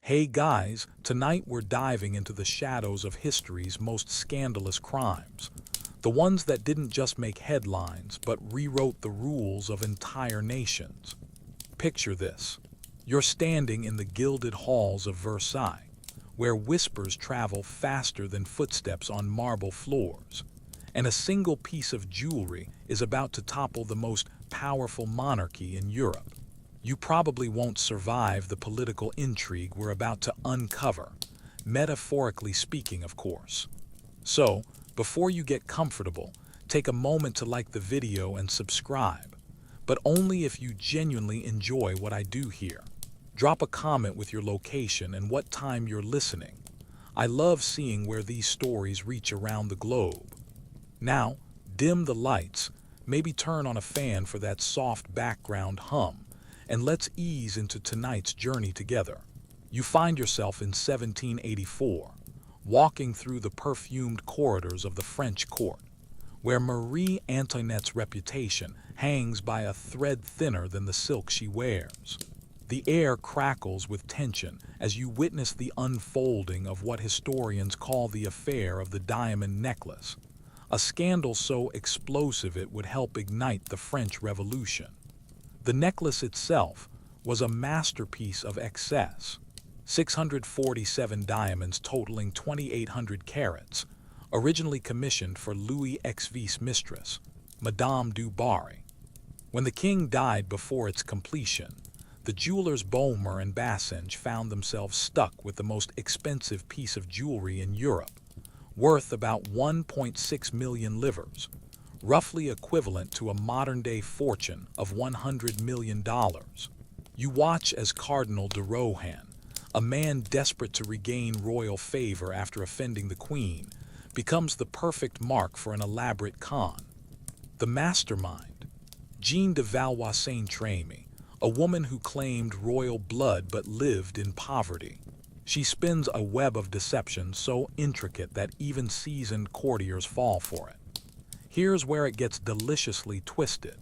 Hey guys, tonight we're diving into the shadows of history's most scandalous crimes. The ones that didn't just make headlines, but rewrote the rules of entire nations. Picture this. You're standing in the gilded halls of Versailles, where whispers travel faster than footsteps on marble floors, and a single piece of jewelry is about to topple the most powerful monarchy in Europe. You probably won't survive the political intrigue we're about to uncover, metaphorically speaking, of course. So, before you get comfortable, take a moment to like the video and subscribe, but only if you genuinely enjoy what I do here. Drop a comment with your location and what time you're listening. I love seeing where these stories reach around the globe. Now, dim the lights, maybe turn on a fan for that soft background hum, and let's ease into tonight's journey together. You find yourself in 1784, walking through the perfumed corridors of the French court, where Marie Antoinette's reputation hangs by a thread thinner than the silk she wears. The air crackles with tension as you witness the unfolding of what historians call the affair of the diamond necklace, a scandal so explosive it would help ignite the French Revolution. The necklace itself was a masterpiece of excess, 647 diamonds totaling 2,800 carats, originally commissioned for Louis XV's mistress, Madame du Barry. When the king died before its completion, the jewelers Boehmer and Bassenge found themselves stuck with the most expensive piece of jewelry in Europe, worth about 1.6 million livres, roughly equivalent to a modern-day fortune of $100 million. You watch as Cardinal de Rohan, a man desperate to regain royal favor after offending the Queen, becomes the perfect mark for an elaborate con. The mastermind, Jeanne de Valois-Saint-Trémy, a woman who claimed royal blood but lived in poverty. She spins a web of deception so intricate that even seasoned courtiers fall for it. Here's where it gets deliciously twisted.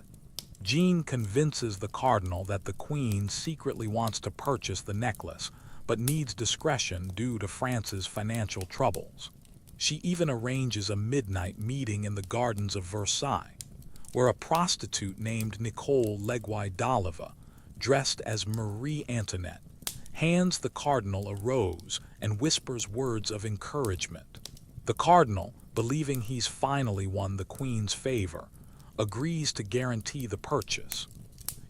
Jeanne convinces the cardinal that the queen secretly wants to purchase the necklace, but needs discretion due to France's financial troubles. She even arranges a midnight meeting in the gardens of Versailles, where a prostitute named Nicole Leguy-Dalleva, dressed as Marie Antoinette, hands the cardinal a rose and whispers words of encouragement. The cardinal, believing he's finally won the queen's favor, agrees to guarantee the purchase.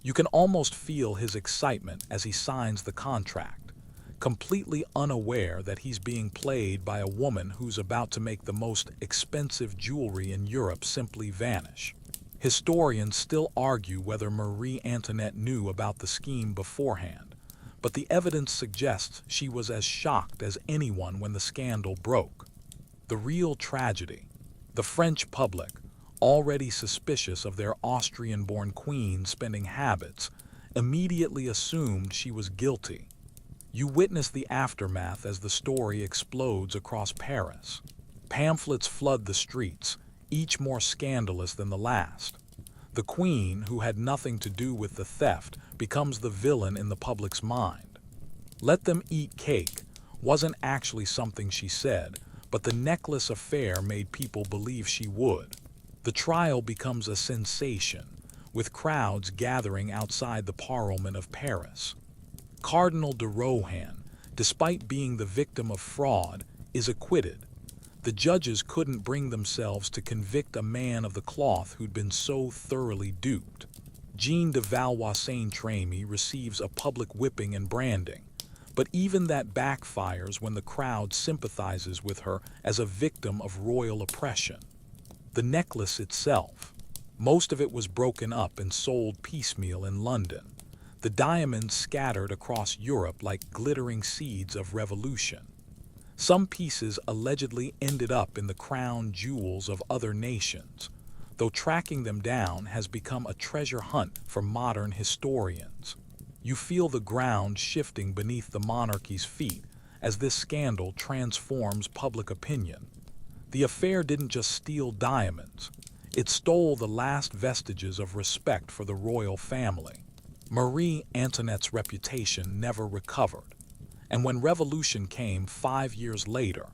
You can almost feel his excitement as he signs the contract, completely unaware that he's being played by a woman who's about to make the most expensive jewelry in Europe simply vanish. Historians still argue whether Marie Antoinette knew about the scheme beforehand, but the evidence suggests she was as shocked as anyone when the scandal broke. The real tragedy: the French public, already suspicious of their Austrian-born queen's spending habits, immediately assumed she was guilty. You witness the aftermath as the story explodes across Paris. Pamphlets flood the streets, each more scandalous than the last. The queen, who had nothing to do with the theft, becomes the villain in the public's mind. Let them eat cake wasn't actually something she said, but the necklace affair made people believe she would. The trial becomes a sensation, with crowds gathering outside the Parliament of Paris. Cardinal de Rohan, despite being the victim of fraud, is acquitted. The judges couldn't bring themselves to convict a man of the cloth who'd been so thoroughly duped. Jeanne de Valois-Saint-Trémy receives a public whipping and branding, but even that backfires when the crowd sympathizes with her as a victim of royal oppression. The necklace itself, most of it was broken up and sold piecemeal in London, the diamonds scattered across Europe like glittering seeds of revolution. Some pieces allegedly ended up in the crown jewels of other nations, though tracking them down has become a treasure hunt for modern historians. You feel the ground shifting beneath the monarchy's feet as this scandal transforms public opinion. The affair didn't just steal diamonds, it stole the last vestiges of respect for the royal family. Marie Antoinette's reputation never recovered, And when revolution came 5 years later,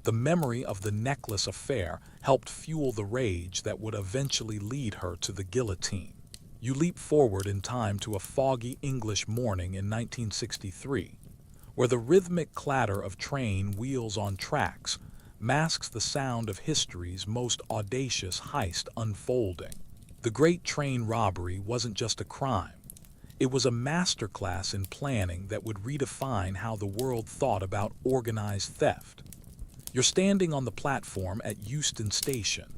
the memory of the necklace affair helped fuel the rage that would eventually lead her to the guillotine. You leap forward in time to a foggy English morning in 1963, where the rhythmic clatter of train wheels on tracks masks the sound of history's most audacious heist unfolding. The Great Train Robbery wasn't just a crime. It was a masterclass in planning that would redefine how the world thought about organized theft. You're standing on the platform at Euston Station,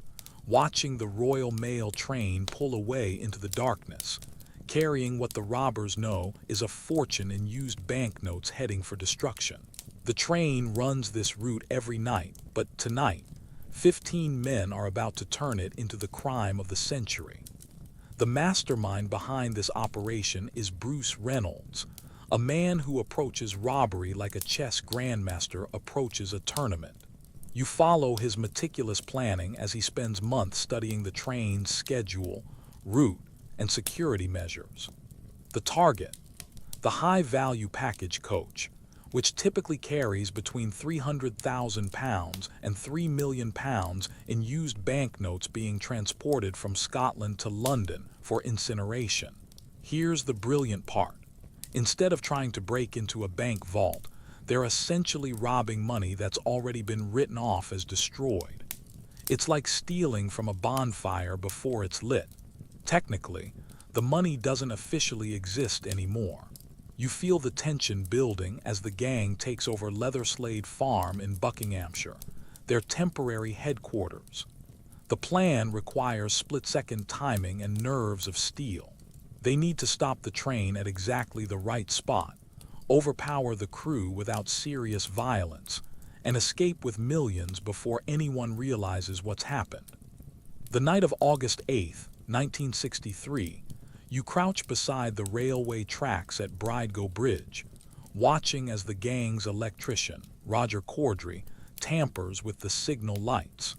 watching the Royal Mail train pull away into the darkness, carrying what the robbers know is a fortune in used banknotes heading for destruction. The train runs this route every night, but tonight, 15 men are about to turn it into the crime of the century. The mastermind behind this operation is Bruce Reynolds, a man who approaches robbery like a chess grandmaster approaches a tournament. You follow his meticulous planning as he spends months studying the train's schedule, route, and security measures. The target, the high-value package coach, which typically carries between £300,000 and £3 million in used banknotes being transported from Scotland to London for incineration. Here's the brilliant part. Instead of trying to break into a bank vault, they're essentially robbing money that's already been written off as destroyed. It's like stealing from a bonfire before it's lit. Technically, the money doesn't officially exist anymore. You feel the tension building as the gang takes over Leatherslade Farm in Buckinghamshire, their temporary headquarters. The plan requires split-second timing and nerves of steel. They need to stop the train at exactly the right spot, overpower the crew without serious violence, and escape with millions before anyone realizes what's happened. The night of August 8, 1963, you crouch beside the railway tracks at Bridego Bridge, watching as the gang's electrician, Roger Corddry, tampers with the signal lights.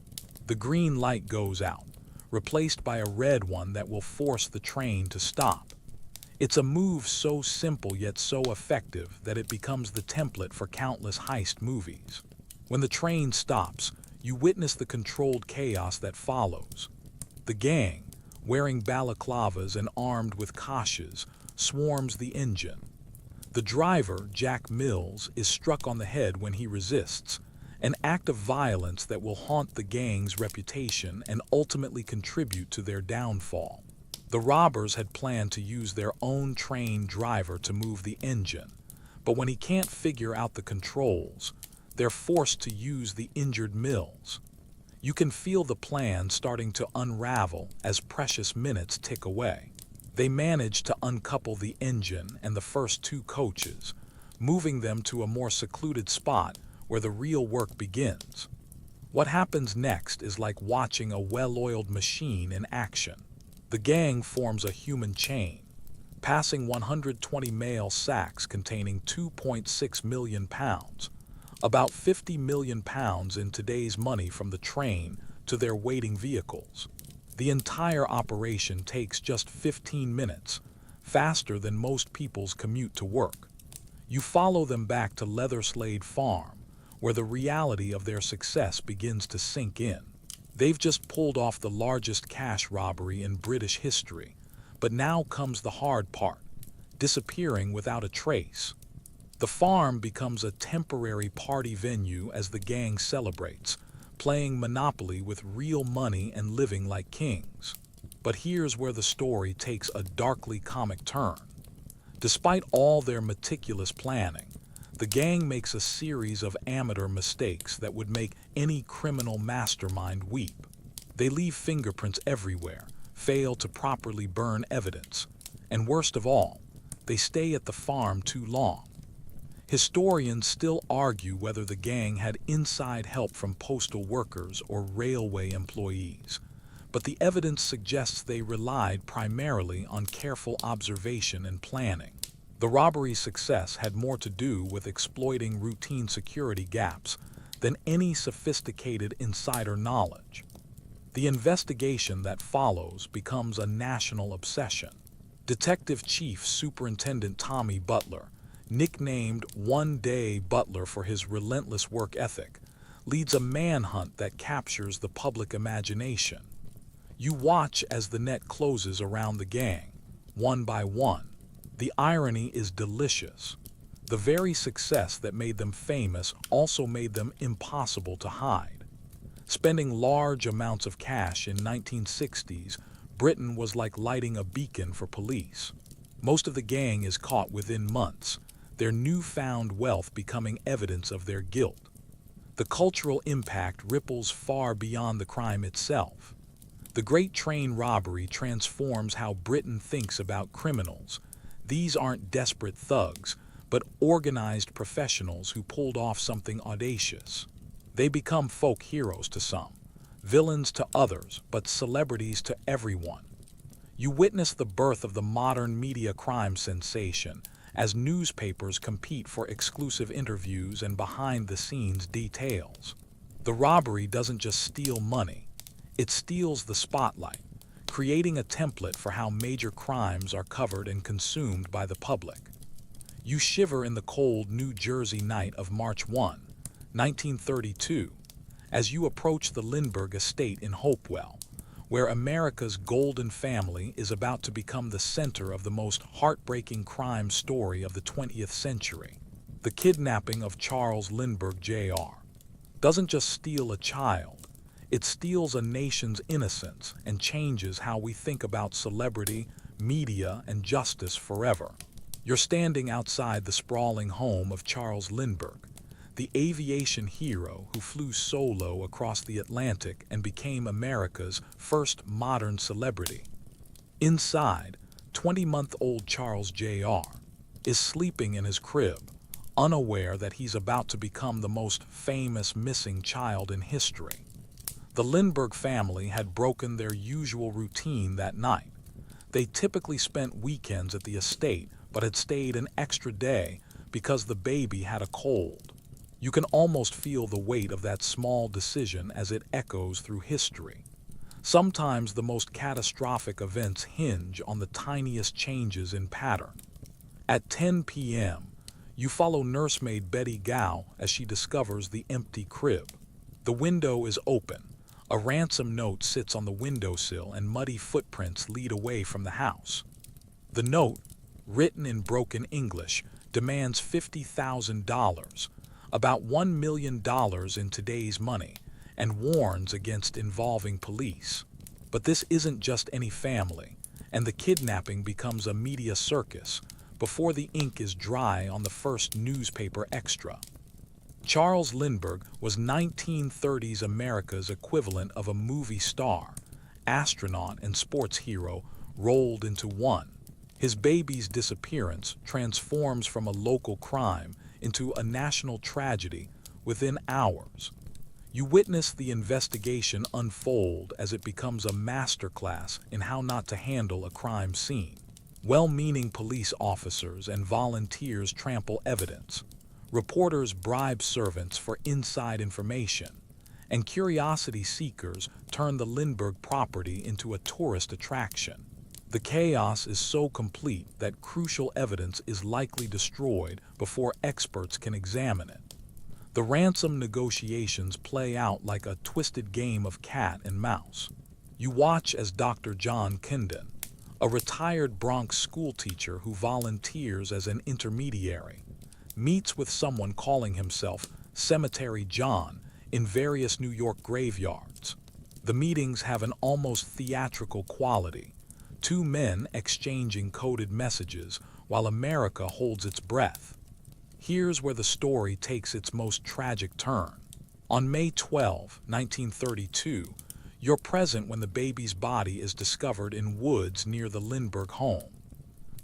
The green light goes out, replaced by a red one that will force the train to stop. It's a move so simple yet so effective that it becomes the template for countless heist movies. When the train stops, you witness the controlled chaos that follows. The gang, wearing balaclavas and armed with kashes, swarms the engine. The driver, Jack Mills, is struck on the head when he resists, an act of violence that will haunt the gang's reputation and ultimately contribute to their downfall. The robbers had planned to use their own trained driver to move the engine, but when he can't figure out the controls, they're forced to use the injured Mills. You can feel the plan starting to unravel as precious minutes tick away. They manage to uncouple the engine and the first two coaches, moving them to a more secluded spot where the real work begins. What happens next is like watching a well-oiled machine in action. The gang forms a human chain, passing 120 mail sacks containing £2.6 million, about £50 million in today's money from the train to their waiting vehicles. The entire operation takes just 15 minutes, faster than most people's commute to work. You follow them back to Leatherslade Farm, where the reality of their success begins to sink in. They've just pulled off the largest cash robbery in British history, but now comes the hard part, disappearing without a trace. The farm becomes a temporary party venue as the gang celebrates, playing Monopoly with real money and living like kings. But here's where the story takes a darkly comic turn. Despite all their meticulous planning, the gang makes a series of amateur mistakes that would make any criminal mastermind weep. They leave fingerprints everywhere, fail to properly burn evidence, and worst of all, they stay at the farm too long. Historians still argue whether the gang had inside help from postal workers or railway employees, but the evidence suggests they relied primarily on careful observation and planning. The robbery's success had more to do with exploiting routine security gaps than any sophisticated insider knowledge. The investigation that follows becomes a national obsession. Detective Chief Superintendent Tommy Butler, nicknamed one-day butler for his relentless work ethic, leads a manhunt that captures the public imagination. You watch as the net closes around the gang, one by one. The irony is delicious. The very success that made them famous also made them impossible to hide. Spending large amounts of cash in 1960s, Britain was like lighting a beacon for police. Most of the gang is caught within months, their newfound wealth becoming evidence of their guilt. The cultural impact ripples far beyond the crime itself. The Great Train Robbery transforms how Britain thinks about criminals. These aren't desperate thugs, but organized professionals who pulled off something audacious. They become folk heroes to some, villains to others, but celebrities to everyone. You witness the birth of the modern media crime sensation as newspapers compete for exclusive interviews and behind-the-scenes details. The robbery doesn't just steal money, it steals the spotlight, creating a template for how major crimes are covered and consumed by the public. You shiver in the cold New Jersey night of March 1, 1932, as you approach the Lindbergh estate in Hopewell, where America's golden family is about to become the center of the most heartbreaking crime story of the 20th century. The kidnapping of Charles Lindbergh Jr. doesn't just steal a child, it steals a nation's innocence and changes how we think about celebrity, media, and justice forever. You're standing outside the sprawling home of Charles Lindbergh, the aviation hero who flew solo across the Atlantic and became America's first modern celebrity. Inside, 20-month-old Charles Jr. is sleeping in his crib, unaware that he's about to become the most famous missing child in history. The Lindbergh family had broken their usual routine that night. They typically spent weekends at the estate, but had stayed an extra day because the baby had a cold. You can almost feel the weight of that small decision as it echoes through history. Sometimes the most catastrophic events hinge on the tiniest changes in pattern. At 10 p.m., you follow nursemaid Betty Gow as she discovers the empty crib. The window is open. A ransom note sits on the windowsill and muddy footprints lead away from the house. The note, written in broken English, demands $50,000, about $1 million in today's money, and warns against involving police. But this isn't just any family, and the kidnapping becomes a media circus before the ink is dry on the first newspaper extra. Charles Lindbergh was 1930s America's equivalent of a movie star, astronaut, and sports hero rolled into one. His baby's disappearance transforms from a local crime into a national tragedy within hours. You witness the investigation unfold as it becomes a masterclass in how not to handle a crime scene. Well-meaning police officers and volunteers trample evidence. Reporters bribe servants for inside information, and curiosity seekers turn the Lindbergh property into a tourist attraction. The chaos is so complete that crucial evidence is likely destroyed before experts can examine it. The ransom negotiations play out like a twisted game of cat and mouse. You watch as Dr. John Kindon, a retired Bronx schoolteacher who volunteers as an intermediary, meets with someone calling himself Cemetery John in various New York graveyards. The meetings have an almost theatrical quality, two men exchanging coded messages while America holds its breath. Here's where the story takes its most tragic turn. On May 12, 1932, you're present when the baby's body is discovered in woods near the Lindbergh home.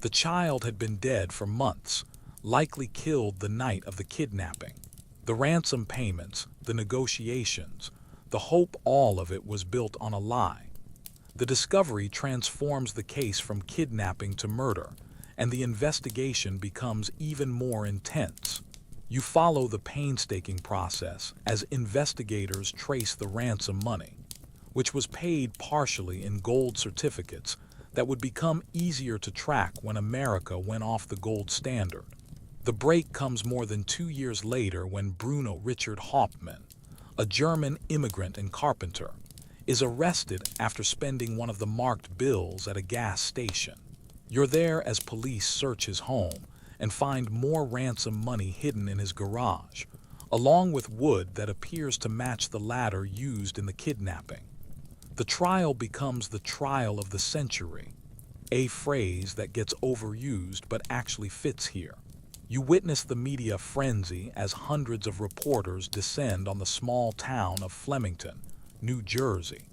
The child had been dead for months, likely killed the night of the kidnapping. The ransom payments, the negotiations, the hope, all of it was built on a lie. The discovery transforms the case from kidnapping to murder, and the investigation becomes even more intense. You follow the painstaking process as investigators trace the ransom money, which was paid partially in gold certificates that would become easier to track when America went off the gold standard. The break comes more than 2 years later when Bruno Richard Hauptmann, a German immigrant and carpenter, is arrested after spending one of the marked bills at a gas station. You're there as police search his home and find more ransom money hidden in his garage, along with wood that appears to match the ladder used in the kidnapping. The trial becomes the trial of the century, a phrase that gets overused but actually fits here. You witness the media frenzy as hundreds of reporters descend on the small town of Flemington, New Jersey.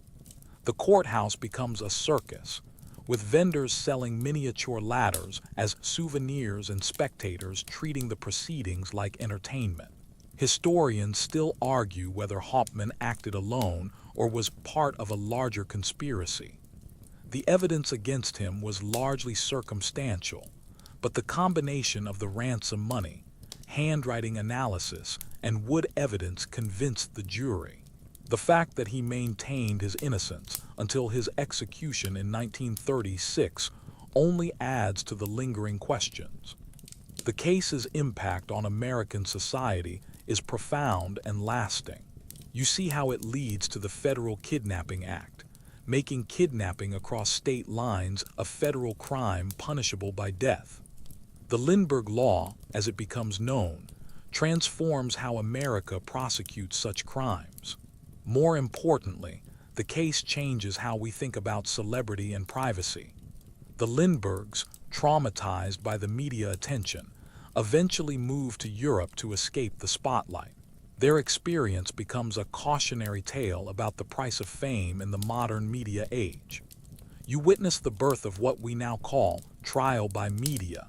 The courthouse becomes a circus, with vendors selling miniature ladders as souvenirs and spectators treating the proceedings like entertainment. Historians still argue whether Hauptmann acted alone or was part of a larger conspiracy. The evidence against him was largely circumstantial, but the combination of the ransom money, handwriting analysis, and wood evidence convinced the jury. The fact that he maintained his innocence until his execution in 1936 only adds to the lingering questions. The case's impact on American society is profound and lasting. You see how it leads to the Federal Kidnapping Act, making kidnapping across state lines a federal crime punishable by death. The Lindbergh Law, as it becomes known, transforms how America prosecutes such crimes. More importantly, the case changes how we think about celebrity and privacy. The Lindberghs, traumatized by the media attention, eventually move to Europe to escape the spotlight. Their experience becomes a cautionary tale about the price of fame in the modern media age. You witness the birth of what we now call trial by media,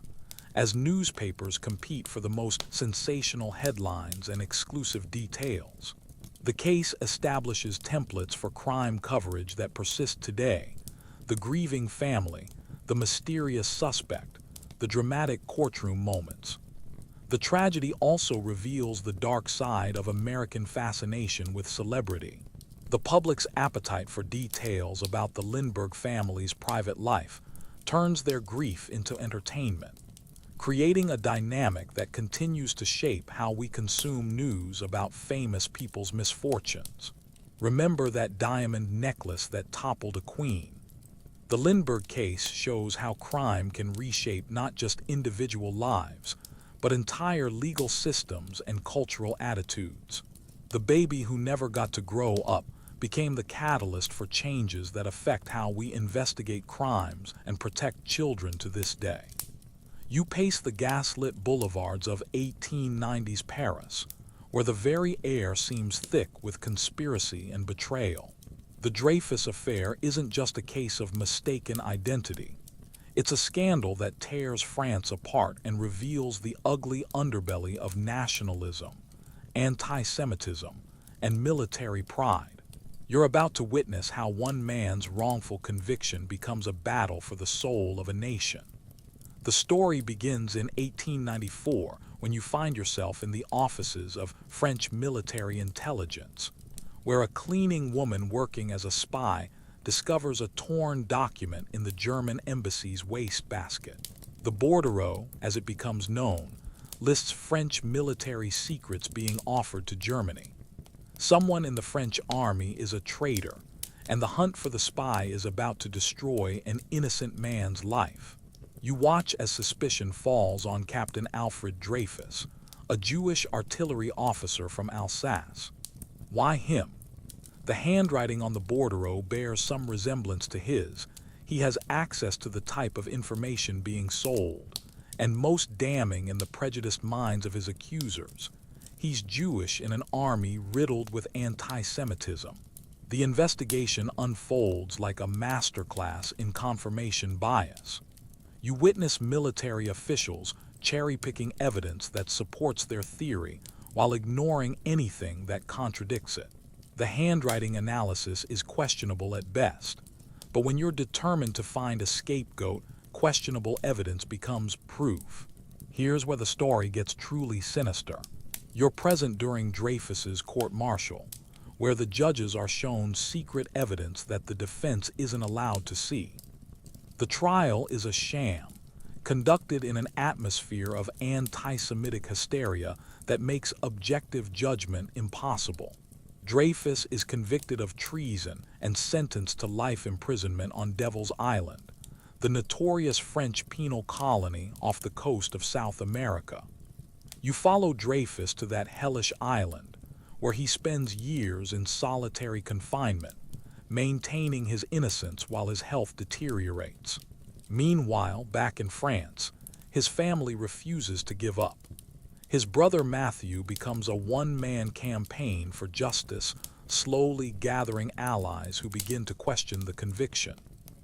as newspapers compete for the most sensational headlines and exclusive details. The case establishes templates for crime coverage that persist today: the grieving family, the mysterious suspect, the dramatic courtroom moments. The tragedy also reveals the dark side of American fascination with celebrity. The public's appetite for details about the Lindbergh family's private life turns their grief into entertainment, creating a dynamic that continues to shape how we consume news about famous people's misfortunes. Remember that diamond necklace that toppled a queen? The Lindbergh case shows how crime can reshape not just individual lives, but entire legal systems and cultural attitudes. The baby who never got to grow up became the catalyst for changes that affect how we investigate crimes and protect children to this day. You pace the gaslit boulevards of 1890s Paris, where the very air seems thick with conspiracy and betrayal. The Dreyfus affair isn't just a case of mistaken identity. It's a scandal that tears France apart and reveals the ugly underbelly of nationalism, anti-Semitism, and military pride. You're about to witness how one man's wrongful conviction becomes a battle for the soul of a nation. The story begins in 1894 when you find yourself in the offices of French military intelligence, where a cleaning woman working as a spy discovers a torn document in the German embassy's wastebasket. The bordereau, as it becomes known, lists French military secrets being offered to Germany. Someone in the French army is a traitor, and the hunt for the spy is about to destroy an innocent man's life. You watch as suspicion falls on Captain Alfred Dreyfus, a Jewish artillery officer from Alsace. Why him? The handwriting on the bordereau bears some resemblance to his. He has access to the type of information being sold, and most damning in the prejudiced minds of his accusers, he's Jewish in an army riddled with anti-Semitism. The investigation unfolds like a masterclass in confirmation bias. You witness military officials cherry-picking evidence that supports their theory while ignoring anything that contradicts it. The handwriting analysis is questionable at best, but when you're determined to find a scapegoat, questionable evidence becomes proof. Here's where the story gets truly sinister. You're present during Dreyfus's court-martial, where the judges are shown secret evidence that the defense isn't allowed to see. The trial is a sham, conducted in an atmosphere of anti-Semitic hysteria that makes objective judgment impossible. Dreyfus is convicted of treason and sentenced to life imprisonment on Devil's Island, the notorious French penal colony off the coast of South America. You follow Dreyfus to that hellish island, where he spends years in solitary confinement, maintaining his innocence while his health deteriorates. Meanwhile, back in France, his family refuses to give up. His brother Matthew becomes a one-man campaign for justice, slowly gathering allies who begin to question the conviction.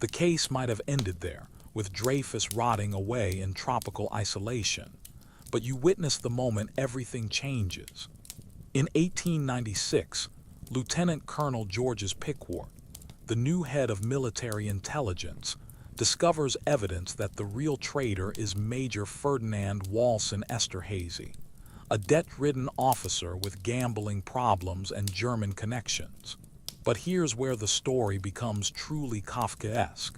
The case might have ended there, with Dreyfus rotting away in tropical isolation, but you witness the moment everything changes. In 1896, Lieutenant Colonel Georges Piquart, the new head of military intelligence, discovers evidence that the real traitor is Major Ferdinand Walsin Esterhazy, a debt-ridden officer with gambling problems and German connections. But here's where the story becomes truly Kafkaesque.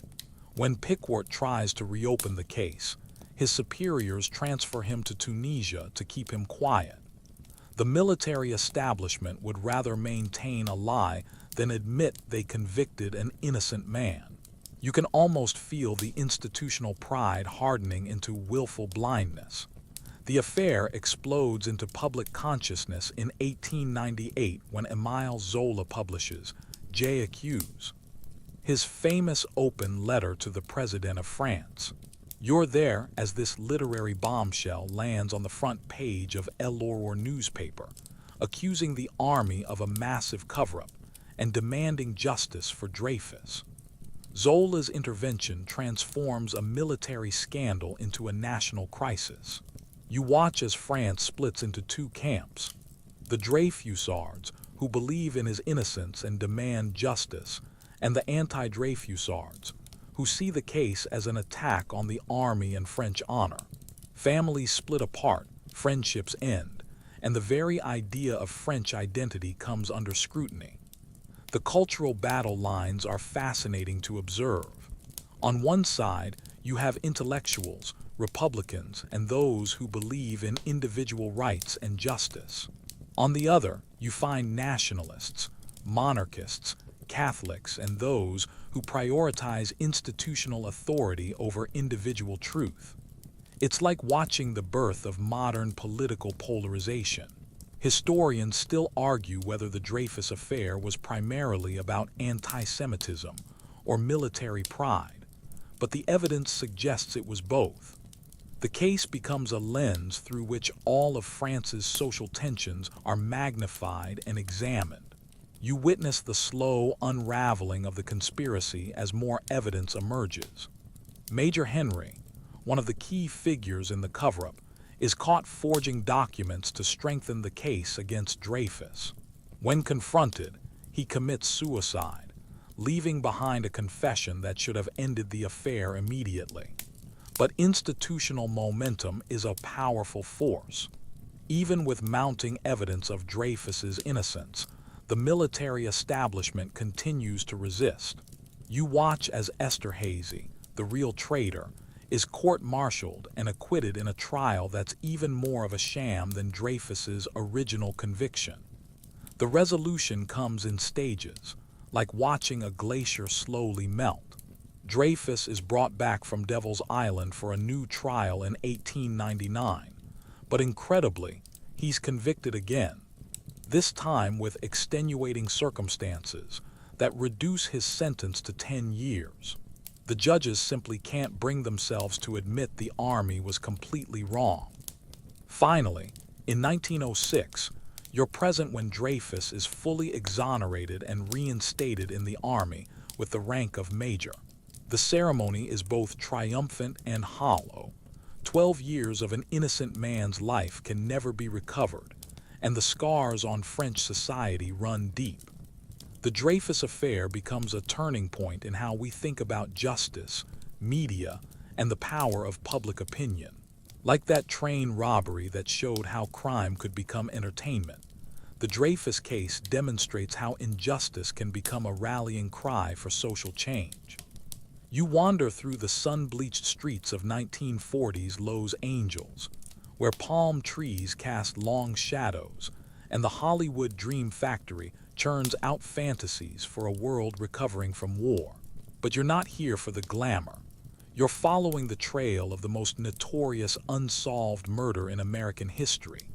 When Piquart tries to reopen the case, his superiors transfer him to Tunisia to keep him quiet. The military establishment would rather maintain a lie than admit they convicted an innocent man. You can almost feel the institutional pride hardening into willful blindness. The affair explodes into public consciousness in 1898 when Émile Zola publishes J'accuse, his famous open letter to the President of France. You're there as this literary bombshell lands on the front page of l'Aurore newspaper, accusing the army of a massive cover-up and demanding justice for Dreyfus. Zola's intervention transforms a military scandal into a national crisis. You watch as France splits into two camps: the Dreyfusards, who believe in his innocence and demand justice, and the anti-Dreyfusards, who see the case as an attack on the army and French honor. Families split apart, friendships end, and the very idea of French identity comes under scrutiny. The cultural battle lines are fascinating to observe. On one side, you have intellectuals, Republicans, and those who believe in individual rights and justice. On the other, you find nationalists, monarchists, Catholics, and those who prioritize institutional authority over individual truth. It's like watching the birth of modern political polarization. Historians still argue whether the Dreyfus affair was primarily about anti-Semitism or military pride, but the evidence suggests it was both. The case becomes a lens through which all of France's social tensions are magnified and examined. You witness the slow unraveling of the conspiracy as more evidence emerges. Major Henry, one of the key figures in the cover-up, is caught forging documents to strengthen the case against Dreyfus. When confronted, he commits suicide, leaving behind a confession that should have ended the affair immediately. But institutional momentum is a powerful force. Even with mounting evidence of Dreyfus's innocence, the military establishment continues to resist. You watch as Esterhazy, the real traitor, is court-martialed and acquitted in a trial that's even more of a sham than Dreyfus's original conviction. The resolution comes in stages, like watching a glacier slowly melt. Dreyfus is brought back from Devil's Island for a new trial in 1899, but incredibly, he's convicted again, this time with extenuating circumstances that reduce his sentence to 10 years. The judges simply can't bring themselves to admit the army was completely wrong. Finally, in 1906, you're present when Dreyfus is fully exonerated and reinstated in the army with the rank of major. The ceremony is both triumphant and hollow. 12 years of an innocent man's life can never be recovered, and the scars on French society run deep. The Dreyfus affair becomes a turning point in how we think about justice, media, and the power of public opinion. Like that train robbery that showed how crime could become entertainment, the Dreyfus case demonstrates how injustice can become a rallying cry for social change. You wander through the sun-bleached streets of 1940s Los Angeles, where palm trees cast long shadows and the Hollywood dream factory churns out fantasies for a world recovering from war. But you're not here for the glamour. You're following the trail of the most notorious unsolved murder in American history.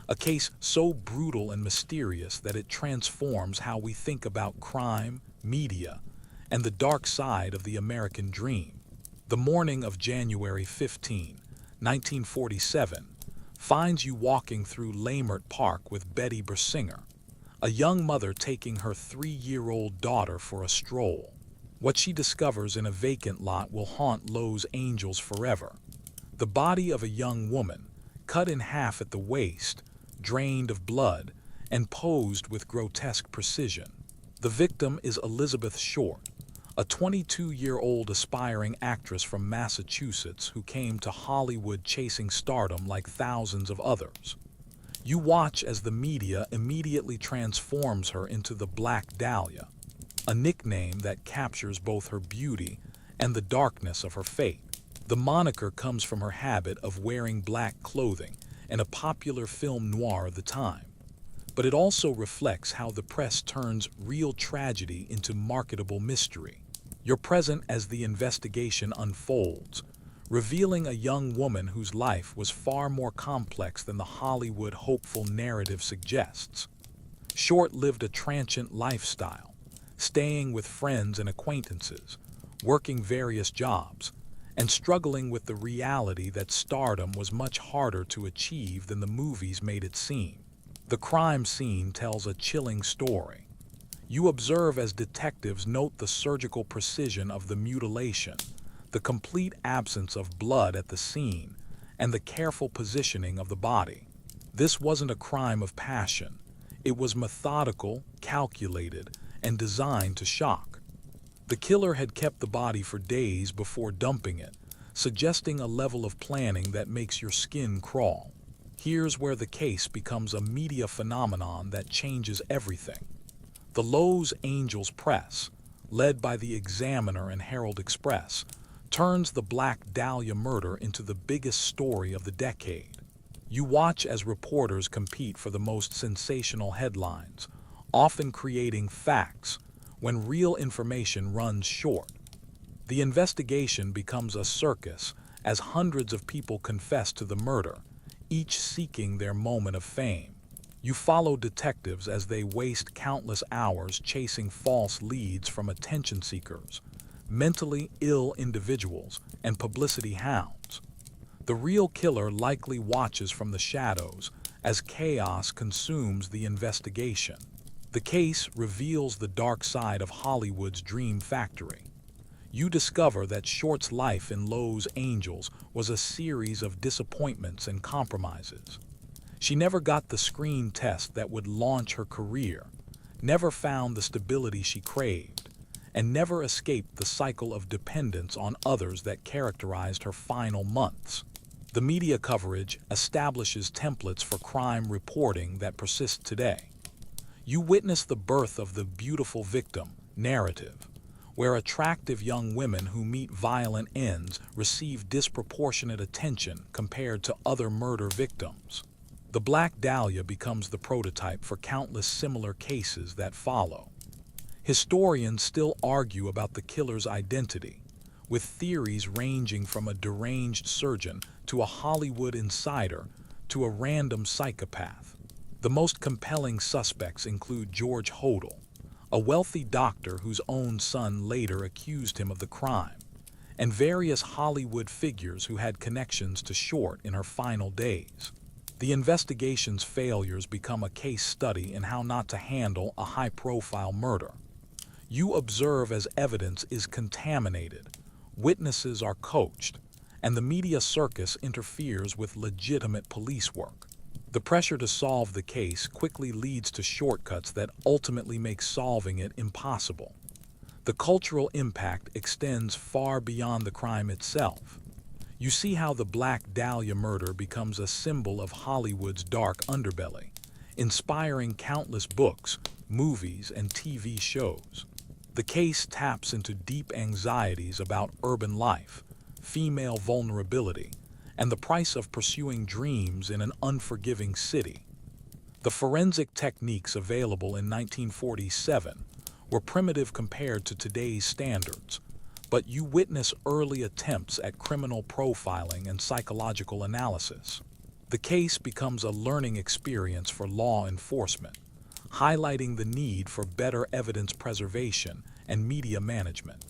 A case so brutal and mysterious that it transforms how we think about crime, media, and the dark side of the American dream. The morning of January 15, 1947, finds you walking through Lamert Park with Betty Bersinger, a young mother taking her 3-year-old daughter for a stroll. What she discovers in a vacant lot will haunt Los Angeles forever. The body of a young woman, cut in half at the waist, drained of blood, and posed with grotesque precision. The victim is Elizabeth Short, a 22-year-old aspiring actress from Massachusetts who came to Hollywood chasing stardom like thousands of others. You watch as the media immediately transforms her into the Black Dahlia, a nickname that captures both her beauty and the darkness of her fate. The moniker comes from her habit of wearing black clothing and a popular film noir of the time. But it also reflects how the press turns real tragedy into marketable mystery. You're present as the investigation unfolds, revealing a young woman whose life was far more complex than the Hollywood hopeful narrative suggests. Short lived a transient lifestyle, staying with friends and acquaintances, working various jobs, and struggling with the reality that stardom was much harder to achieve than the movies made it seem. The crime scene tells a chilling story. You observe as detectives note the surgical precision of the mutilation, the complete absence of blood at the scene, and the careful positioning of the body. This wasn't a crime of passion. It was methodical, calculated, and designed to shock. The killer had kept the body for days before dumping it, suggesting a level of planning that makes your skin crawl. Here's where the case becomes a media phenomenon that changes everything. The Los Angeles press, led by the Examiner and Herald Express, turns the Black Dahlia murder into the biggest story of the decade. You watch as reporters compete for the most sensational headlines, often creating facts when real information runs short. The investigation becomes a circus as hundreds of people confess to the murder, each seeking their moment of fame. You follow detectives as they waste countless hours chasing false leads from attention seekers, mentally ill individuals, and publicity hounds. The real killer likely watches from the shadows as chaos consumes the investigation. The case reveals the dark side of Hollywood's dream factory. You discover that Short's life in Los Angeles was a series of disappointments and compromises. She never got the screen test that would launch her career, never found the stability she craved, and never escaped the cycle of dependence on others that characterized her final months. The media coverage establishes templates for crime reporting that persist today. You witness the birth of the beautiful victim narrative, where attractive young women who meet violent ends receive disproportionate attention compared to other murder victims. The Black Dahlia becomes the prototype for countless similar cases that follow. Historians still argue about the killer's identity, with theories ranging from a deranged surgeon to a Hollywood insider to a random psychopath. The most compelling suspects include George Hodel, a wealthy doctor whose own son later accused him of the crime, and various Hollywood figures who had connections to Short in her final days. The investigation's failures become a case study in how not to handle a high-profile murder. You observe as evidence is contaminated, witnesses are coached, and the media circus interferes with legitimate police work. The pressure to solve the case quickly leads to shortcuts that ultimately make solving it impossible. The cultural impact extends far beyond the crime itself. You see how the Black Dahlia murder becomes a symbol of Hollywood's dark underbelly, inspiring countless books, movies, and TV shows. The case taps into deep anxieties about urban life, female vulnerability, and the price of pursuing dreams in an unforgiving city. The forensic techniques available in 1947 were primitive compared to today's standards, but you witness early attempts at criminal profiling and psychological analysis. The case becomes a learning experience for law enforcement, highlighting the need for better evidence preservation and media management.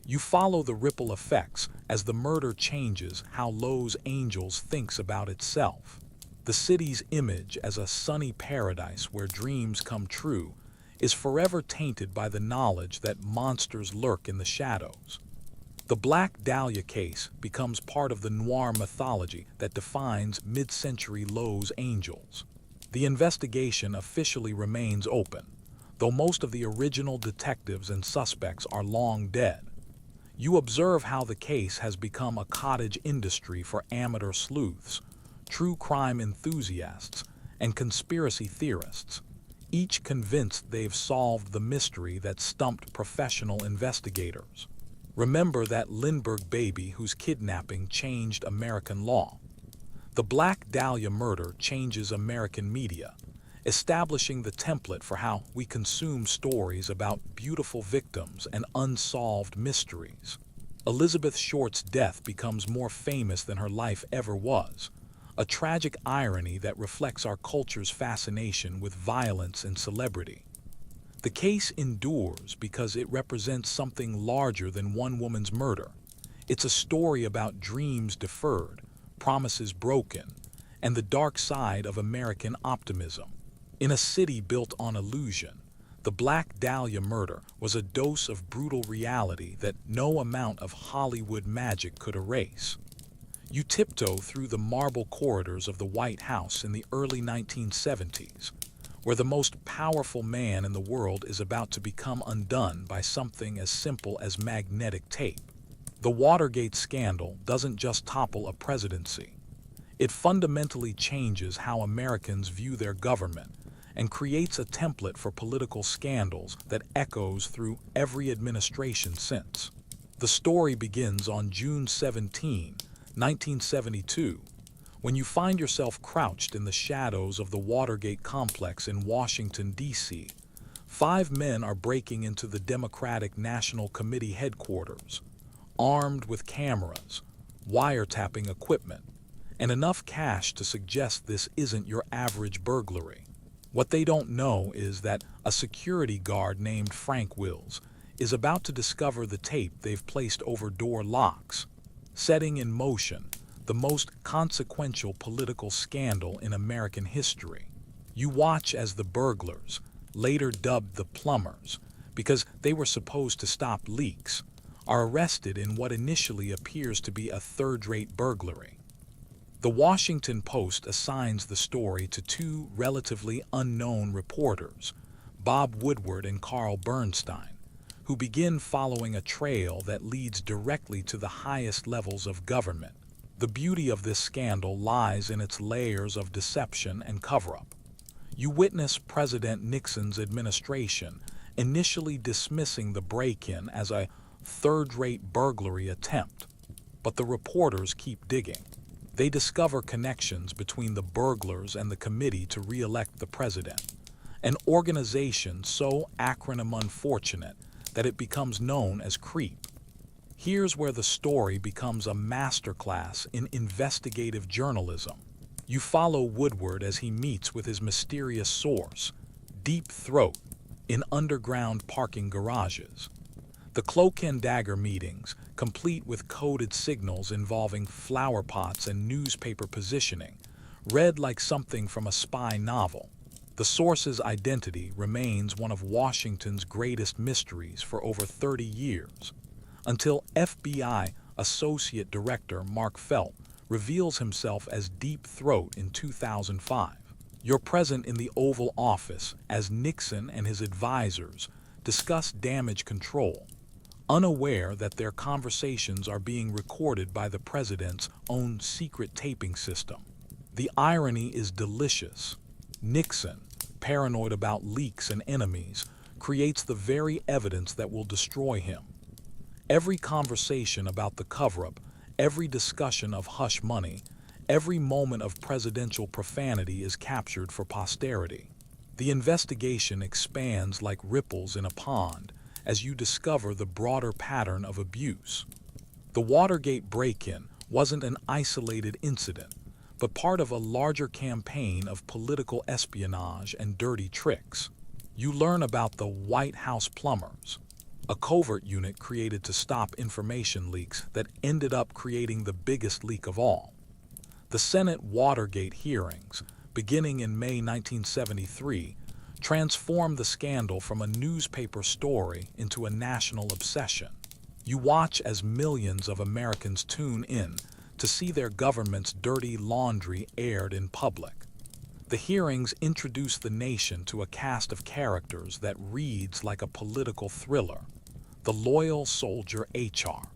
You follow the ripple effects as the murder changes how Los Angeles thinks about itself. The city's image as a sunny paradise where dreams come true is forever tainted by the knowledge that monsters lurk in the shadows. The Black Dahlia case becomes part of the noir mythology that defines mid-century Los Angeles. The investigation officially remains open, though most of the original detectives and suspects are long dead. You observe how the case has become a cottage industry for amateur sleuths, true crime enthusiasts, and conspiracy theorists, each convinced they've solved the mystery that stumped professional investigators. Remember that Lindbergh baby whose kidnapping changed American law. The Black Dahlia murder changes American media, establishing the template for how we consume stories about beautiful victims and unsolved mysteries. Elizabeth Short's death becomes more famous than her life ever was, a tragic irony that reflects our culture's fascination with violence and celebrity. The case endures because it represents something larger than one woman's murder. It's a story about dreams deferred, promises broken, and the dark side of American optimism. In a city built on illusion, the Black Dahlia murder was a dose of brutal reality that no amount of Hollywood magic could erase. You tiptoe through the marble corridors of the White House in the early 1970s, where the most powerful man in the world is about to become undone by something as simple as magnetic tape. The Watergate scandal doesn't just topple a presidency. It fundamentally changes how Americans view their government and creates a template for political scandals that echoes through every administration since. The story begins on June 17, 1972, when you find yourself crouched in the shadows of the Watergate complex in Washington, D.C. 5 men are breaking into the Democratic National Committee headquarters, armed with cameras, wiretapping equipment, and enough cash to suggest this isn't your average burglary. What they don't know is that a security guard named Frank Wills is about to discover the tape they've placed over door locks, setting in motion the most consequential political scandal in American history. You watch as the burglars, later dubbed the plumbers, because they were supposed to stop leaks, are arrested in what initially appears to be a third-rate burglary. The Washington Post assigns the story to 2 relatively unknown reporters, Bob Woodward and Carl Bernstein, who begin following a trail that leads directly to the highest levels of government. The beauty of this scandal lies in its layers of deception and cover-up. You witness President Nixon's administration initially dismissing the break-in as a third-rate burglary attempt, but the reporters keep digging. They discover connections between the burglars and the committee to re-elect the president, an organization so acronym unfortunate that it becomes known as CREEP. Here's where the story becomes a masterclass in investigative journalism. You follow Woodward as he meets with his mysterious source, Deep Throat, in underground parking garages. The cloak and dagger meetings, complete with coded signals involving flower pots and newspaper positioning, read like something from a spy novel. The source's identity remains one of Washington's greatest mysteries for over 30 years, until FBI Associate Director Mark Felt reveals himself as Deep Throat in 2005. You're present in the Oval Office as Nixon and his advisors discuss damage control, unaware that their conversations are being recorded by the president's own secret taping system. The irony is delicious. Nixon, paranoid about leaks and enemies, creates the very evidence that will destroy him. Every conversation about the cover-up, every discussion of hush money, every moment of presidential profanity is captured for posterity. The investigation expands like ripples in a pond as you discover the broader pattern of abuse. The Watergate break-in wasn't an isolated incident, but part of a larger campaign of political espionage and dirty tricks. You learn about the White House plumbers, a covert unit created to stop information leaks that ended up creating the biggest leak of all. The Senate Watergate hearings, beginning in May 1973, transformed the scandal from a newspaper story into a national obsession. You watch as millions of Americans tune in to see their government's dirty laundry aired in public. The hearings introduce the nation to a cast of characters that reads like a political thriller. The loyal soldier H.R.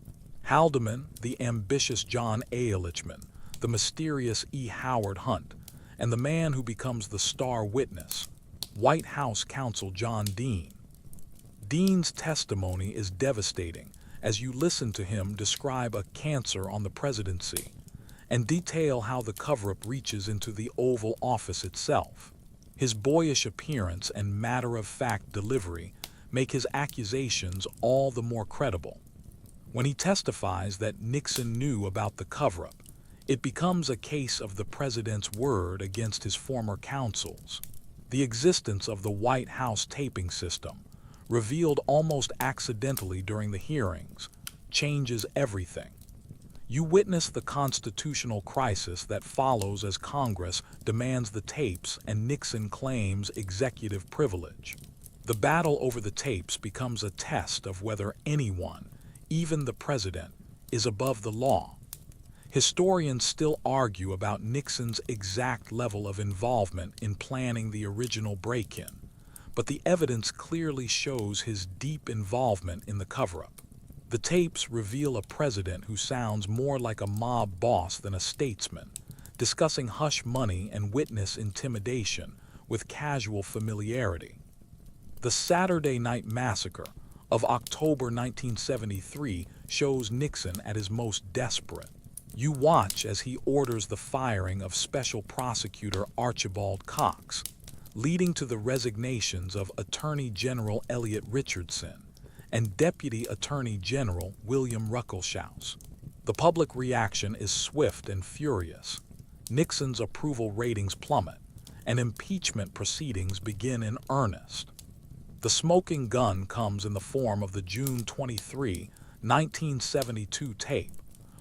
Haldeman, the ambitious John Ehrlichman, the mysterious E. Howard Hunt, and the man who becomes the star witness, White House counsel John Dean. Dean's testimony is devastating as you listen to him describe a cancer on the presidency and detail how the cover-up reaches into the Oval Office itself. His boyish appearance and matter-of-fact delivery make his accusations all the more credible. When he testifies that Nixon knew about the cover-up, it becomes a case of the president's word against his former counsels. The existence of the White House taping system, revealed almost accidentally during the hearings, changes everything. You witness the constitutional crisis that follows as Congress demands the tapes and Nixon claims executive privilege. The battle over the tapes becomes a test of whether anyone, even the president, is above the law. Historians still argue about Nixon's exact level of involvement in planning the original break-in, but the evidence clearly shows his deep involvement in the cover-up. The tapes reveal a president who sounds more like a mob boss than a statesman, discussing hush money and witness intimidation with casual familiarity. The Saturday Night Massacre of October 1973 shows Nixon at his most desperate. You watch as he orders the firing of Special Prosecutor Archibald Cox, leading to the resignations of Attorney General Elliot Richardson and Deputy Attorney General William Ruckelshaus. The public reaction is swift and furious. Nixon's approval ratings plummet, and impeachment proceedings begin in earnest. The smoking gun comes in the form of the June 23, 1972 tape,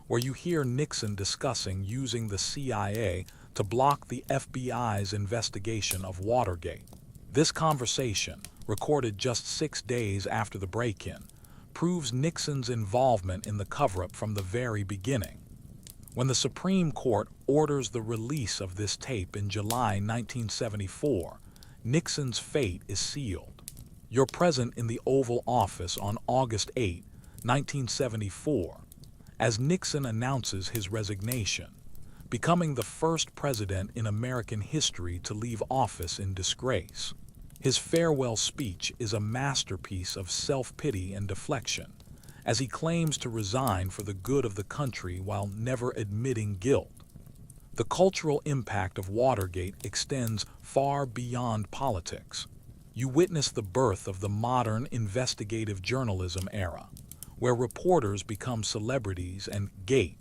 where you hear Nixon discussing using the CIA to block the FBI's investigation of Watergate. This conversation, recorded just 6 days after the break-in, proves Nixon's involvement in the cover-up from the very beginning. When the Supreme Court orders the release of this tape in July 1974, Nixon's fate is sealed. You're present in the Oval Office on August 8, 1974, as Nixon announces his resignation, becoming the first president in American history to leave office in disgrace. His farewell speech is a masterpiece of self-pity and deflection, as he claims to resign for the good of the country while never admitting guilt. The cultural impact of Watergate extends far beyond politics. You witness the birth of the modern investigative journalism era, where reporters become celebrities and "gate"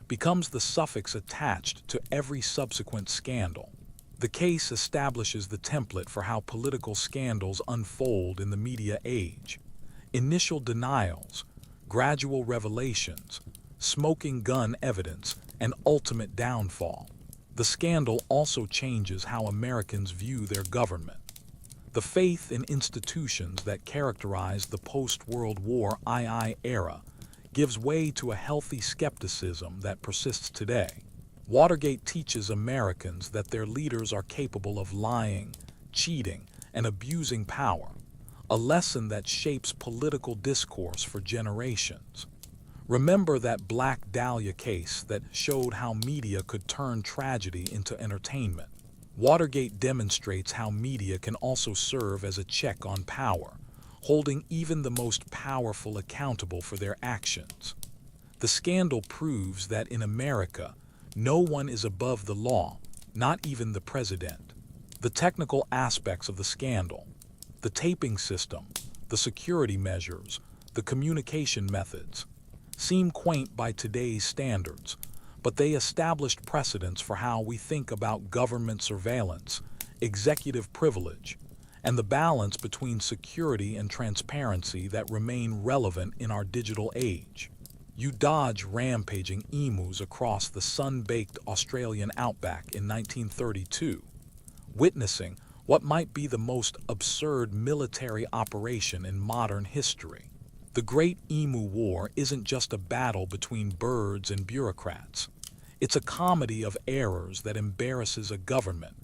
becomes the suffix attached to every subsequent scandal. The case establishes the template for how political scandals unfold in the media age. Initial denials, gradual revelations, smoking gun evidence, and ultimate downfall. The scandal also changes how Americans view their government. The faith in institutions that characterized the post-World War II era gives way to a healthy skepticism that persists today. Watergate teaches Americans that their leaders are capable of lying, cheating, and abusing power, a lesson that shapes political discourse for generations. Remember that Black Dahlia case that showed how media could turn tragedy into entertainment. Watergate demonstrates how media can also serve as a check on power, holding even the most powerful accountable for their actions. The scandal proves that in America, no one is above the law, not even the president. The technical aspects of the scandal, the taping system, the security measures, the communication methods, seem quaint by today's standards, but they established precedents for how we think about government surveillance, executive privilege, and the balance between security and transparency that remain relevant in our digital age. You dodge rampaging emus across the sun-baked Australian outback in 1932, witnessing what might be the most absurd military operation in modern history. The Great Emu War isn't just a battle between birds and bureaucrats. It's a comedy of errors that embarrasses a government,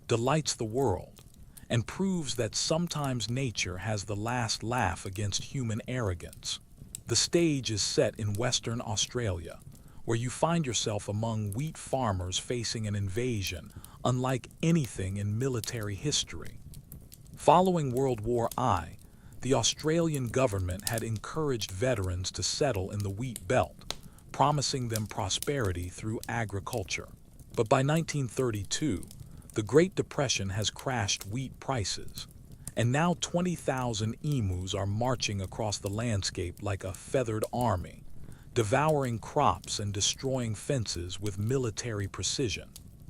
delights the world, and proves that sometimes nature has the last laugh against human arrogance. The stage is set in Western Australia, where you find yourself among wheat farmers facing an invasion unlike anything in military history. Following World War I, the Australian government had encouraged veterans to settle in the wheat belt, promising them prosperity through agriculture. But by 1932, the Great Depression has crashed wheat prices, and now 20,000 emus are marching across the landscape like a feathered army, devouring crops and destroying fences with military precision.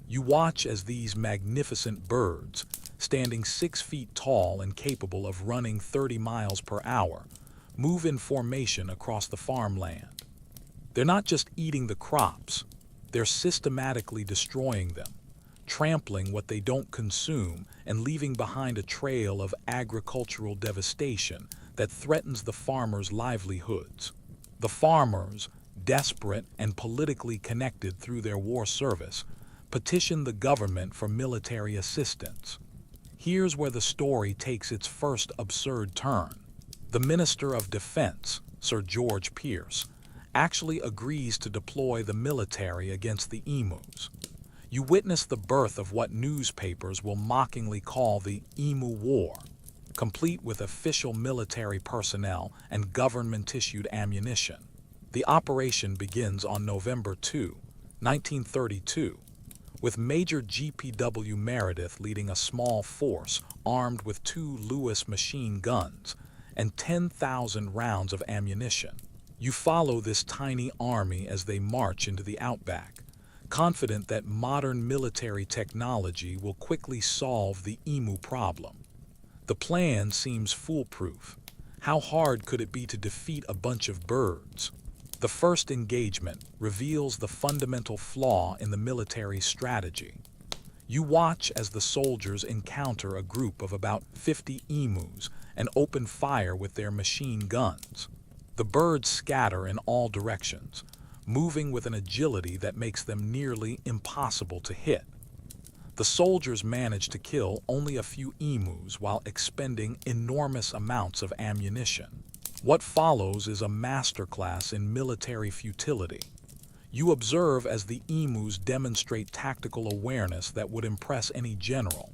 You watch as these magnificent birds, standing 6 feet tall and capable of running 30 miles per hour, move in formation across the farmland. They're not just eating the crops, they're systematically destroying them, trampling what they don't consume and leaving behind a trail of agricultural devastation that threatens the farmers' livelihoods. The farmers, desperate and politically connected through their war service, petition the government for military assistance. Here's where the story takes its first absurd turn. The Minister of Defense, Sir George Pierce, actually agrees to deploy the military against the emus. You witness the birth of what newspapers will mockingly call the Emu War, complete with official military personnel and government-issued ammunition. The operation begins on November 2, 1932, with Major G.P.W. Meredith leading a small force armed with 2 Lewis machine guns and 10,000 rounds of ammunition. You follow this tiny army as they march into the outback, confident that modern military technology will quickly solve the emu problem. The plan seems foolproof. How hard could it be to defeat a bunch of birds? The first engagement reveals the fundamental flaw in the military strategy. You watch as the soldiers encounter a group of about 50 emus and open fire with their machine guns. The birds scatter in all directions, moving with an agility that makes them nearly impossible to hit. The soldiers manage to kill only a few emus while expending enormous amounts of ammunition. What follows is a masterclass in military futility. You observe as the emus demonstrate tactical awareness that would impress any general.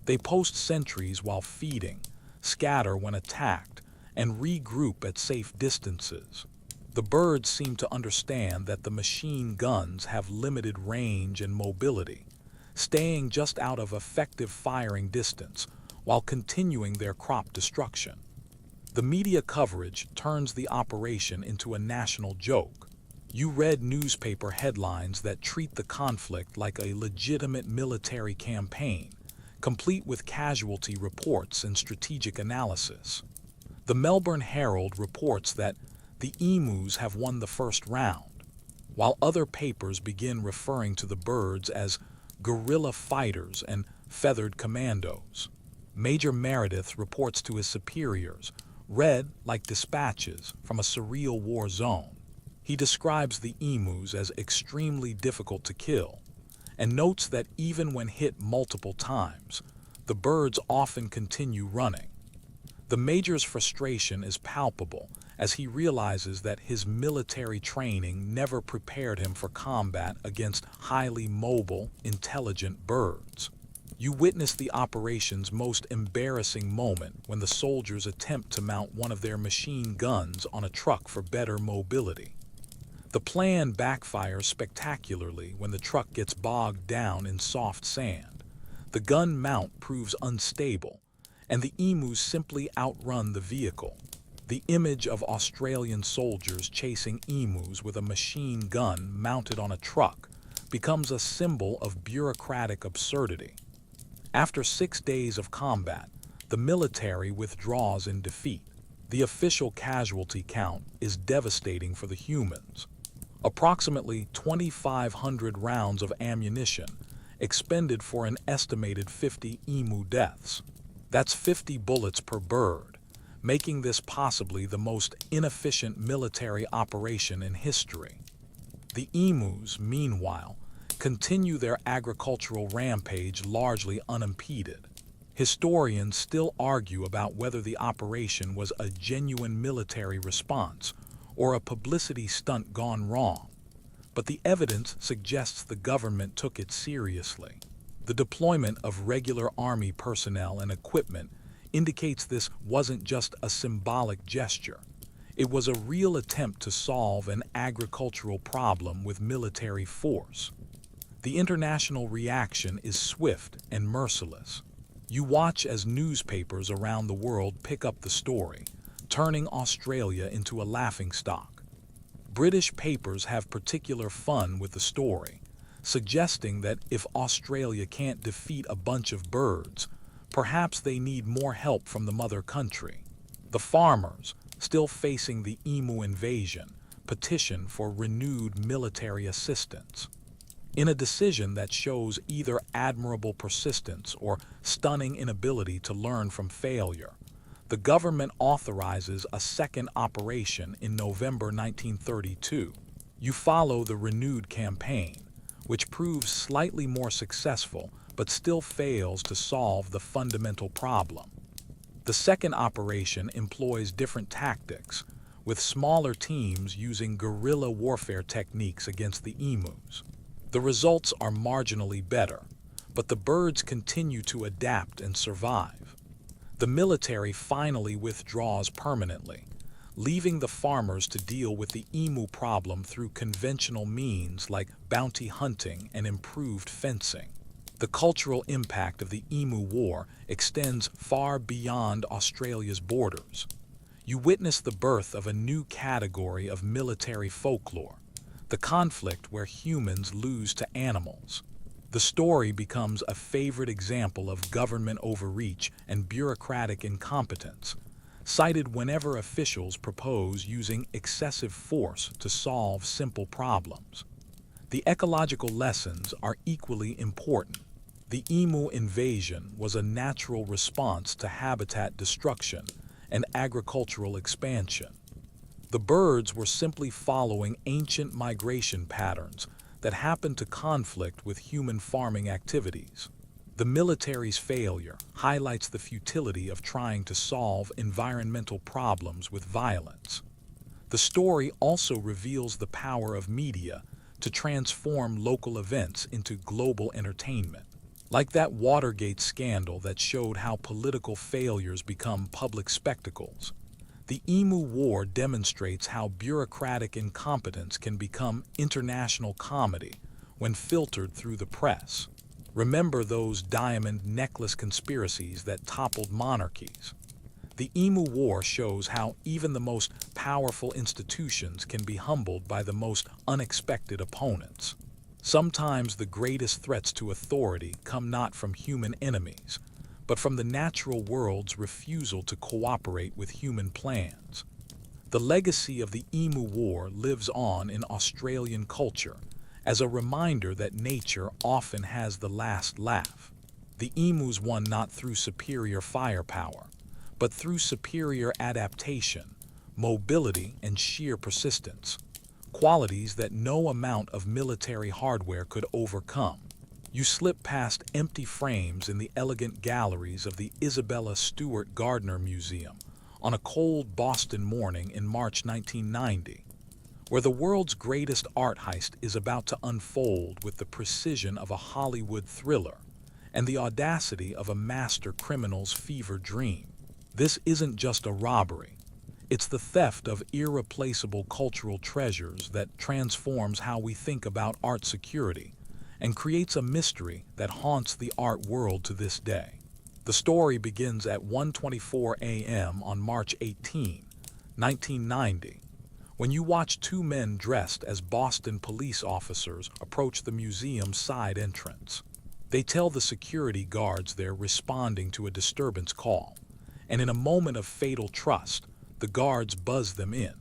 They post sentries while feeding, scatter when attacked, and regroup at safe distances. The birds seem to understand that the machine guns have limited range and mobility, staying just out of effective firing distance while continuing their crop destruction. The media coverage turns the operation into a national joke. You read newspaper headlines that treat the conflict like a legitimate military campaign, complete with casualty reports and strategic analysis. The Melbourne Herald reports that the emus have won the first round, while other papers begin referring to the birds as guerrilla fighters and feathered commandos. Major Meredith reports to his superiors, read like dispatches from a surreal war zone. He describes the emus as extremely difficult to kill, and notes that even when hit multiple times, the birds often continue running. The major's frustration is palpable as he realizes that his military training never prepared him for combat against highly mobile, intelligent birds. You witness the operation's most embarrassing moment when the soldiers attempt to mount one of their machine guns on a truck for better mobility. The plan backfires spectacularly when the truck gets bogged down in soft sand. The gun mount proves unstable, and the emus simply outrun the vehicle. The image of Australian soldiers chasing emus with a machine gun mounted on a truck becomes a symbol of bureaucratic absurdity. After 6 days of combat, the military withdraws in defeat. The official casualty count is devastating for the humans. Approximately 2,500 rounds of ammunition expended for an estimated 50 emu deaths. That's 50 bullets per bird, making this possibly the most inefficient military operation in history. The emus, meanwhile, continue their agricultural rampage largely unimpeded. Historians still argue about whether the operation was a genuine military response or a publicity stunt gone wrong, but the evidence suggests the government took it seriously. The deployment of regular army personnel and equipment indicates this wasn't just a symbolic gesture. It was a real attempt to solve an agricultural problem with military force. The international reaction is swift and merciless. You watch as newspapers around the world pick up the story, turning Australia into a laughingstock. British papers have particular fun with the story, suggesting that if Australia can't defeat a bunch of birds, perhaps they need more help from the mother country. The farmers, still facing the emu invasion, petition for renewed military assistance. In a decision that shows either admirable persistence or stunning inability to learn from failure, the government authorizes a second operation in November 1932. You follow the renewed campaign, which proves slightly more successful but still fails to solve the fundamental problem. The second operation employs different tactics, with smaller teams using guerrilla warfare techniques against the emus. The results are marginally better, but the birds continue to adapt and survive. The military finally withdraws permanently, leaving the farmers to deal with the emu problem through conventional means like bounty hunting and improved fencing. The cultural impact of the Emu War extends far beyond Australia's borders. You witness the birth of a new category of military folklore, the conflict where humans lose to animals. The story becomes a favorite example of government overreach and bureaucratic incompetence, cited whenever officials propose using excessive force to solve simple problems. The ecological lessons are equally important. The emu invasion was a natural response to habitat destruction and agricultural expansion. The birds were simply following ancient migration patterns that happened to conflict with human farming activities. The military's failure highlights the futility of trying to solve environmental problems with violence. The story also reveals the power of media to transform local events into global entertainment. Like that Watergate scandal that showed how political failures become public spectacles, the Emu War demonstrates how bureaucratic incompetence can become international comedy when filtered through the press. Remember those diamond necklace conspiracies that toppled monarchies? The Emu War shows how even the most powerful institutions can be humbled by the most unexpected opponents. Sometimes the greatest threats to authority come not from human enemies, but from the natural world's refusal to cooperate with human plans. The legacy of the Emu War lives on in Australian culture as a reminder that nature often has the last laugh. The emus won not through superior firepower, but through superior adaptation, mobility, and sheer persistence, qualities that no amount of military hardware could overcome. You slip past empty frames in the elegant galleries of the Isabella Stewart Gardner Museum on a cold Boston morning in March 1990, where the world's greatest art heist is about to unfold with the precision of a Hollywood thriller, and the audacity of a master criminal's fever dream. This isn't just a robbery. It's the theft of irreplaceable cultural treasures that transforms how we think about art security and creates a mystery that haunts the art world to this day. The story begins at 1:24 a.m. on March 18, 1990, when you watch two men dressed as Boston police officers approach the museum's side entrance. They tell the security guards they're responding to a disturbance call, and in a moment of fatal trust, the guards buzz them in.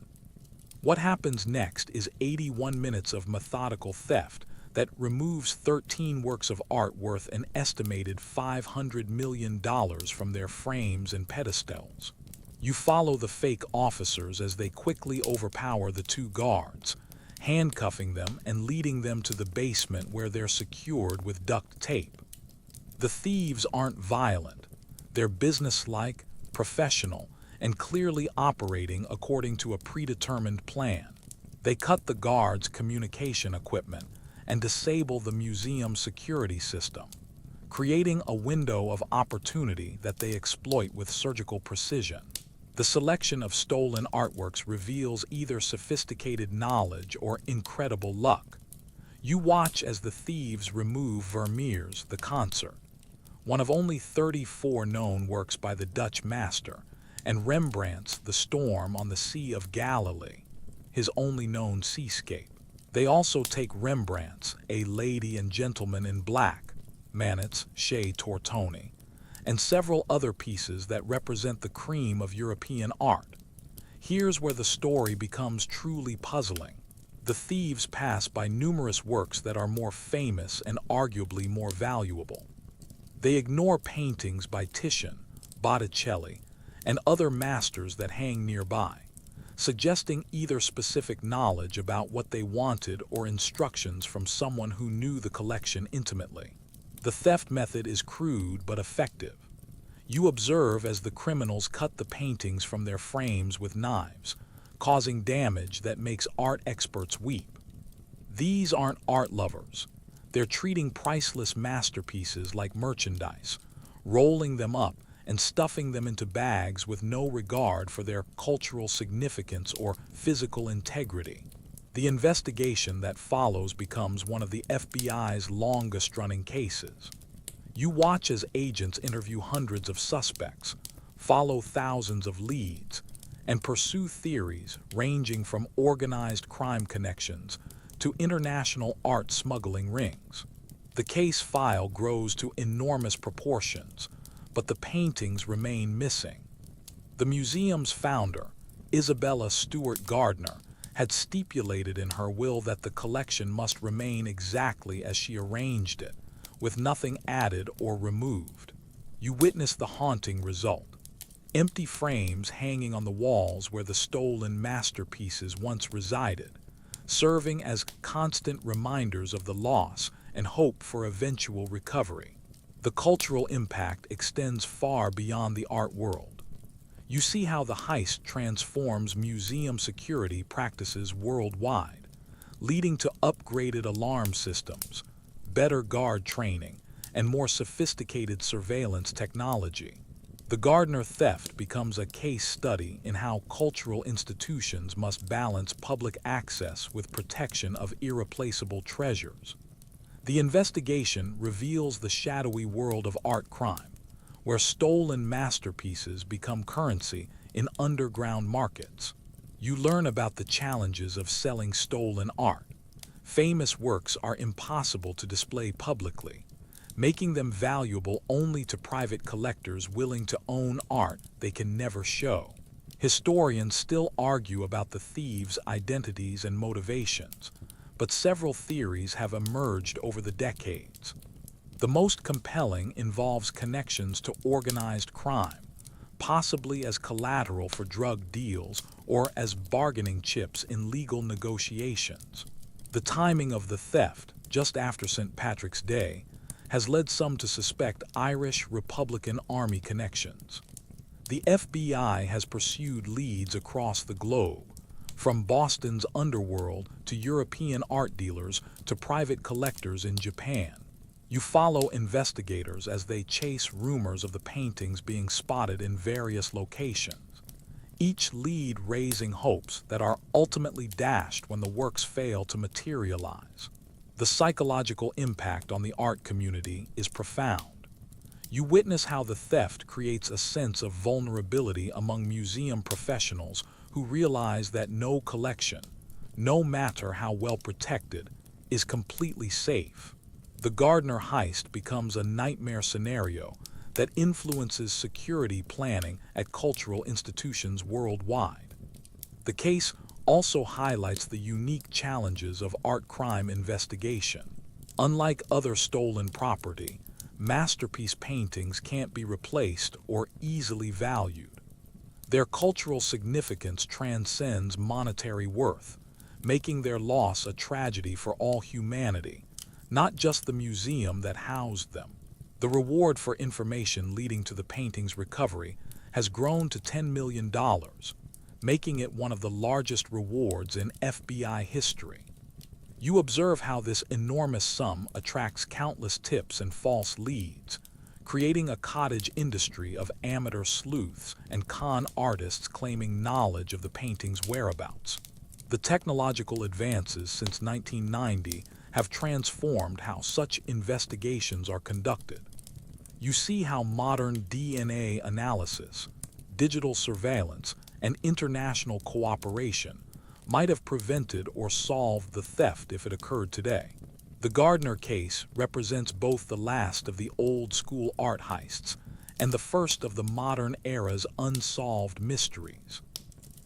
What happens next is 81 minutes of methodical theft that removes 13 works of art worth an estimated $500 million from their frames and pedestals. You follow the fake officers as they quickly overpower the two guards, handcuffing them and leading them to the basement where they're secured with duct tape. The thieves aren't violent. They're businesslike, professional, and clearly operating according to a predetermined plan. They cut the guards' communication equipment and disable the museum's security system, creating a window of opportunity that they exploit with surgical precision. The selection of stolen artworks reveals either sophisticated knowledge or incredible luck. You watch as the thieves remove Vermeer's The Concert, one of only 34 known works by the Dutch master, and Rembrandt's The Storm on the Sea of Galilee, his only known seascape. They also take Rembrandt's A Lady and Gentleman in Black, Manet's Chez Tortoni, and several other pieces that represent the cream of European art. Here's where the story becomes truly puzzling. The thieves pass by numerous works that are more famous and arguably more valuable. They ignore paintings by Titian, Botticelli, and other masters that hang nearby, suggesting either specific knowledge about what they wanted or instructions from someone who knew the collection intimately. The theft method is crude but effective. You observe as the criminals cut the paintings from their frames with knives, causing damage that makes art experts weep. These aren't art lovers. They're treating priceless masterpieces like merchandise, rolling them up and stuffing them into bags with no regard for their cultural significance or physical integrity. The investigation that follows becomes one of the FBI's longest-running cases. You watch as agents interview hundreds of suspects, follow thousands of leads, and pursue theories ranging from organized crime connections to international art smuggling rings. The case file grows to enormous proportions, but the paintings remain missing. The museum's founder, Isabella Stewart Gardner, had stipulated in her will that the collection must remain exactly as she arranged it, with nothing added or removed. You witness the haunting result. Empty frames hanging on the walls where the stolen masterpieces once resided, serving as constant reminders of the loss and hope for eventual recovery. The cultural impact extends far beyond the art world. You see how the heist transforms museum security practices worldwide, leading to upgraded alarm systems, better guard training, and more sophisticated surveillance technology. The Gardner theft becomes a case study in how cultural institutions must balance public access with protection of irreplaceable treasures. The investigation reveals the shadowy world of art crime, where stolen masterpieces become currency in underground markets. You learn about the challenges of selling stolen art. Famous works are impossible to display publicly, making them valuable only to private collectors willing to own art they can never show. Historians still argue about the thieves' identities and motivations, but several theories have emerged over the decades. The most compelling involves connections to organized crime, possibly as collateral for drug deals or as bargaining chips in legal negotiations. The timing of the theft, just after St. Patrick's Day, has led some to suspect Irish Republican Army connections. The FBI has pursued leads across the globe, from Boston's underworld to European art dealers to private collectors in Japan. You follow investigators as they chase rumors of the paintings being spotted in various locations, each lead raising hopes that are ultimately dashed when the works fail to materialize. The psychological impact on the art community is profound. You witness how the theft creates a sense of vulnerability among museum professionals who realize that no collection, no matter how well protected, is completely safe. The Gardner heist becomes a nightmare scenario that influences security planning at cultural institutions worldwide. The case also highlights the unique challenges of art crime investigation. Unlike other stolen property, masterpiece paintings can't be replaced or easily valued. Their cultural significance transcends monetary worth, making their loss a tragedy for all humanity, not just the museum that housed them. The reward for information leading to the painting's recovery has grown to $10 million, making it one of the largest rewards in FBI history. You observe how this enormous sum attracts countless tips and false leads, creating a cottage industry of amateur sleuths and con artists claiming knowledge of the painting's whereabouts. The technological advances since 1990 have transformed how such investigations are conducted. You see how modern DNA analysis, digital surveillance, and international cooperation might have prevented or solved the theft if it occurred today. The Gardner case represents both the last of the old-school art heists and the first of the modern era's unsolved mysteries.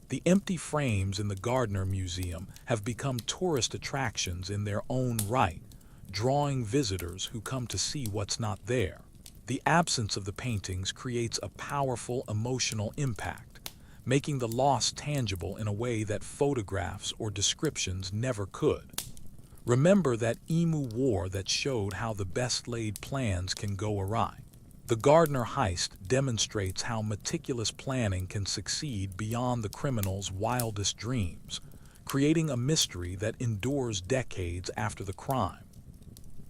The empty frames in the Gardner Museum have become tourist attractions in their own right, drawing visitors who come to see what's not there. The absence of the paintings creates a powerful emotional impact, making the loss tangible in a way that photographs or descriptions never could. Remember that emu war that showed how the best-laid plans can go awry. The Gardner heist demonstrates how meticulous planning can succeed beyond the criminal's wildest dreams, creating a mystery that endures decades after the crime.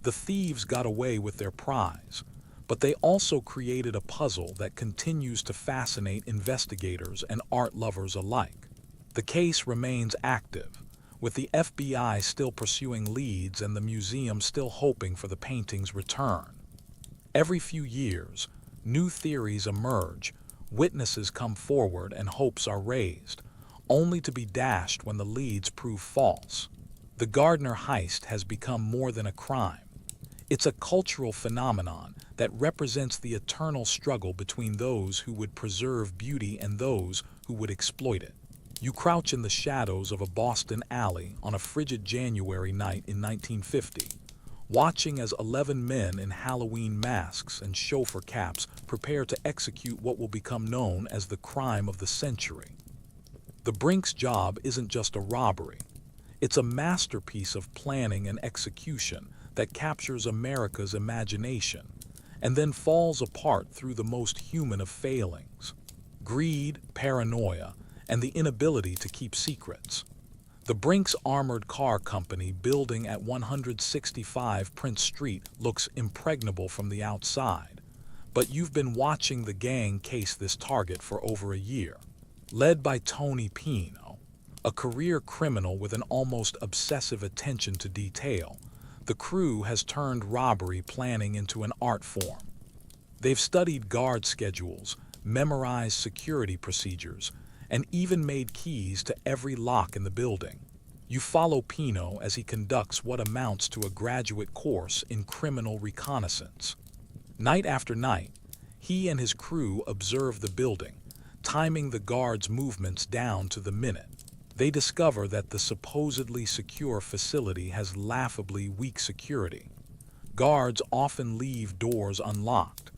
The thieves got away with their prize, but they also created a puzzle that continues to fascinate investigators and art lovers alike. The case remains active, with the FBI still pursuing leads and the museum still hoping for the painting's return. Every few years, new theories emerge, witnesses come forward, and hopes are raised, only to be dashed when the leads prove false. The Gardner heist has become more than a crime. It's a cultural phenomenon that represents the eternal struggle between those who would preserve beauty and those who would exploit it. You crouch in the shadows of a Boston alley on a frigid January night in 1950, watching as 11 men in Halloween masks and chauffeur caps prepare to execute what will become known as the crime of the century. The Brink's job isn't just a robbery. It's a masterpiece of planning and execution that captures America's imagination and then falls apart through the most human of failings: greed, paranoia, and the inability to keep secrets. The Brink's Armored Car Company building at 165 Prince Street looks impregnable from the outside, but you've been watching the gang case this target for over a year. Led by Tony Pino, a career criminal with an almost obsessive attention to detail, the crew has turned robbery planning into an art form. They've studied guard schedules, memorized security procedures, and even made keys to every lock in the building. You follow Pino as he conducts what amounts to a graduate course in criminal reconnaissance. Night after night, he and his crew observe the building, timing the guards' movements down to the minute. They discover that the supposedly secure facility has laughably weak security. Guards often leave doors unlocked,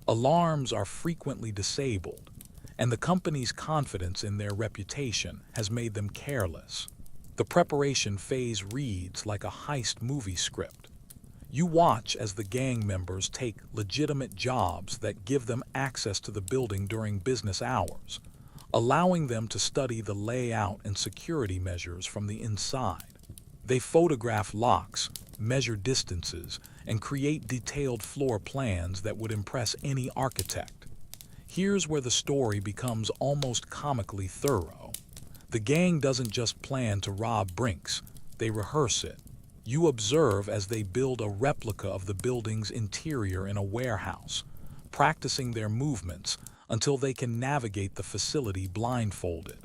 alarms are frequently disabled, and the company's confidence in their reputation has made them careless. The preparation phase reads like a heist movie script. You watch as the gang members take legitimate jobs that give them access to the building during business hours, allowing them to study the layout and security measures from the inside. They photograph locks, measure distances, and create detailed floor plans that would impress any architect. Here's where the story becomes almost comically thorough. The gang doesn't just plan to rob Brinks, they rehearse it. You observe as they build a replica of the building's interior in a warehouse, practicing their movements until they can navigate the facility blindfolded.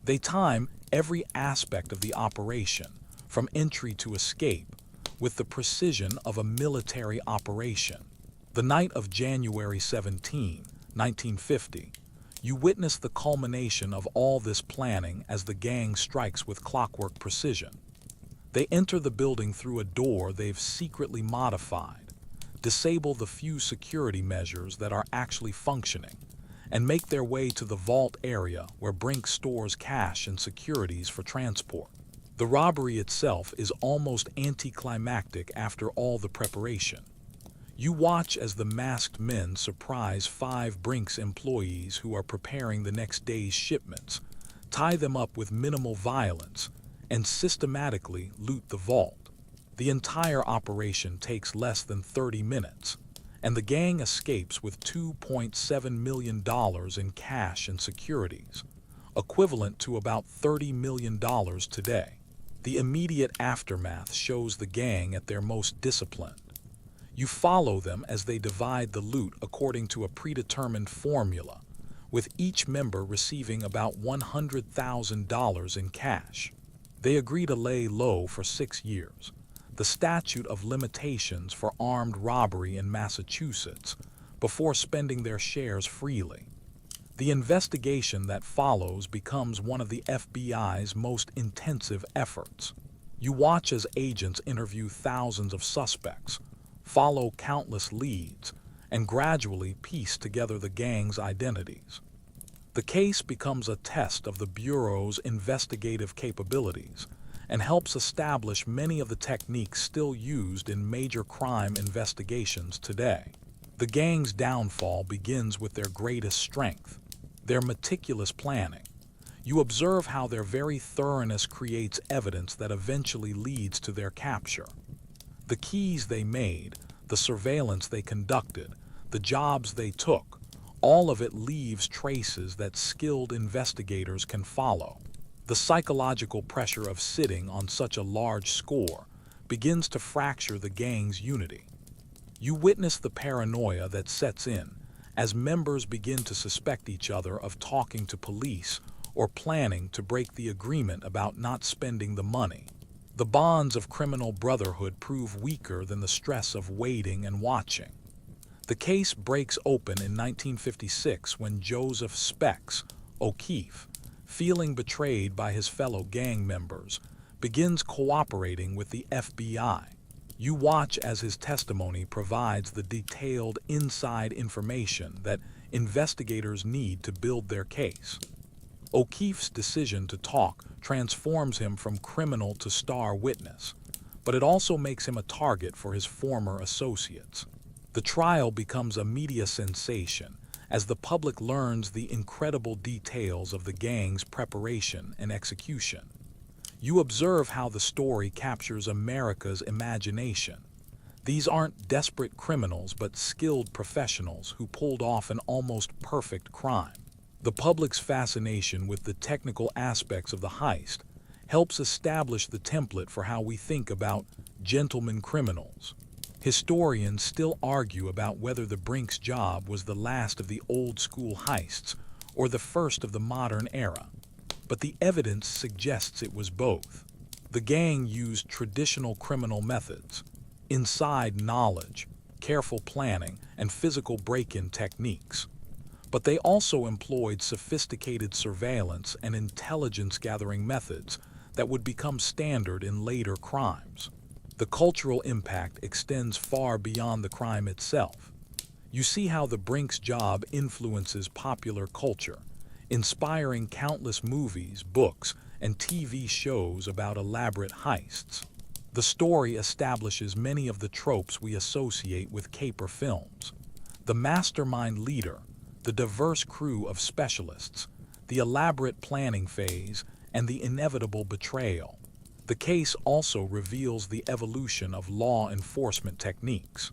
They time every aspect of the operation, from entry to escape, with the precision of a military operation. The night of January 17, 1950, you witness the culmination of all this planning as the gang strikes with clockwork precision. They enter the building through a door they've secretly modified, disable the few security measures that are actually functioning, and make their way to the vault area where Brink stores cash and securities for transport. The robbery itself is almost anticlimactic after all the preparation. You watch as the masked men surprise 5 Brinks employees who are preparing the next day's shipments, tie them up with minimal violence, and systematically loot the vault. The entire operation takes less than 30 minutes, and the gang escapes with $2.7 million in cash and securities, equivalent to about $30 million today. The immediate aftermath shows the gang at their most disciplined. You follow them as they divide the loot according to a predetermined formula, with each member receiving about $100,000 in cash. They agree to lay low for 6 years, the statute of limitations for armed robbery in Massachusetts, before spending their shares freely. The investigation that follows becomes one of the FBI's most intensive efforts. You watch as agents interview thousands of suspects, follow countless leads, and gradually piece together the gang's identities. The case becomes a test of the Bureau's investigative capabilities and helps establish many of the techniques still used in major crime investigations today. The gang's downfall begins with their greatest strength, their meticulous planning. You observe how their very thoroughness creates evidence that eventually leads to their capture. The keys they made, the surveillance they conducted, the jobs they took, all of it leaves traces that skilled investigators can follow. The psychological pressure of sitting on such a large score begins to fracture the gang's unity. You witness the paranoia that sets in as members begin to suspect each other of talking to police or planning to break the agreement about not spending the money. The bonds of criminal brotherhood prove weaker than the stress of waiting and watching. The case breaks open in 1956 when Joseph Specs O'Keefe, feeling betrayed by his fellow gang members, begins cooperating with the FBI. You watch as his testimony provides the detailed inside information that investigators need to build their case. O'Keefe's decision to talk transforms him from criminal to star witness, but it also makes him a target for his former associates. The trial becomes a media sensation as the public learns the incredible details of the gang's preparation and execution. You observe how the story captures America's imagination. These aren't desperate criminals but skilled professionals who pulled off an almost perfect crime. The public's fascination with the technical aspects of the heist helps establish the template for how we think about gentlemen criminals. Historians still argue about whether the Brinks job was the last of the old-school heists or the first of the modern era, but the evidence suggests it was both. The gang used traditional criminal methods, inside knowledge, careful planning, and physical break-in techniques. But they also employed sophisticated surveillance and intelligence-gathering methods that would become standard in later crimes. The cultural impact extends far beyond the crime itself. You see how the Brinks job influences popular culture, inspiring countless movies, books, and TV shows about elaborate heists. The story establishes many of the tropes we associate with caper films. The mastermind leader, the diverse crew of specialists, the elaborate planning phase, and the inevitable betrayal. The case also reveals the evolution of law enforcement techniques.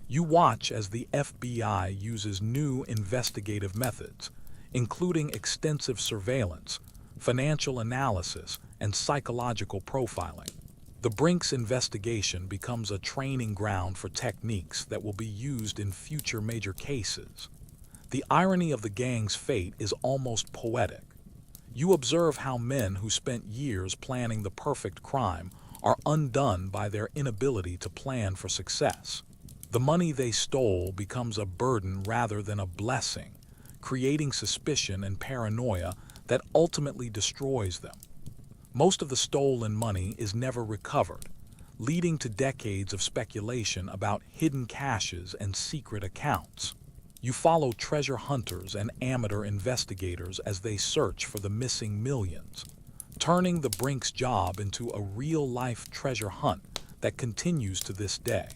You watch as the FBI uses new investigative methods, including extensive surveillance, financial analysis, and psychological profiling. The Brinks investigation becomes a training ground for techniques that will be used in future major cases. The irony of the gang's fate is almost poetic. You observe how men who spent years planning the perfect crime are undone by their inability to plan for success. The money they stole becomes a burden rather than a blessing, creating suspicion and paranoia that ultimately destroys them. Most of the stolen money is never recovered, leading to decades of speculation about hidden caches and secret accounts. You follow treasure hunters and amateur investigators as they search for the missing millions, turning the Brinks job into a real-life treasure hunt that continues to this day.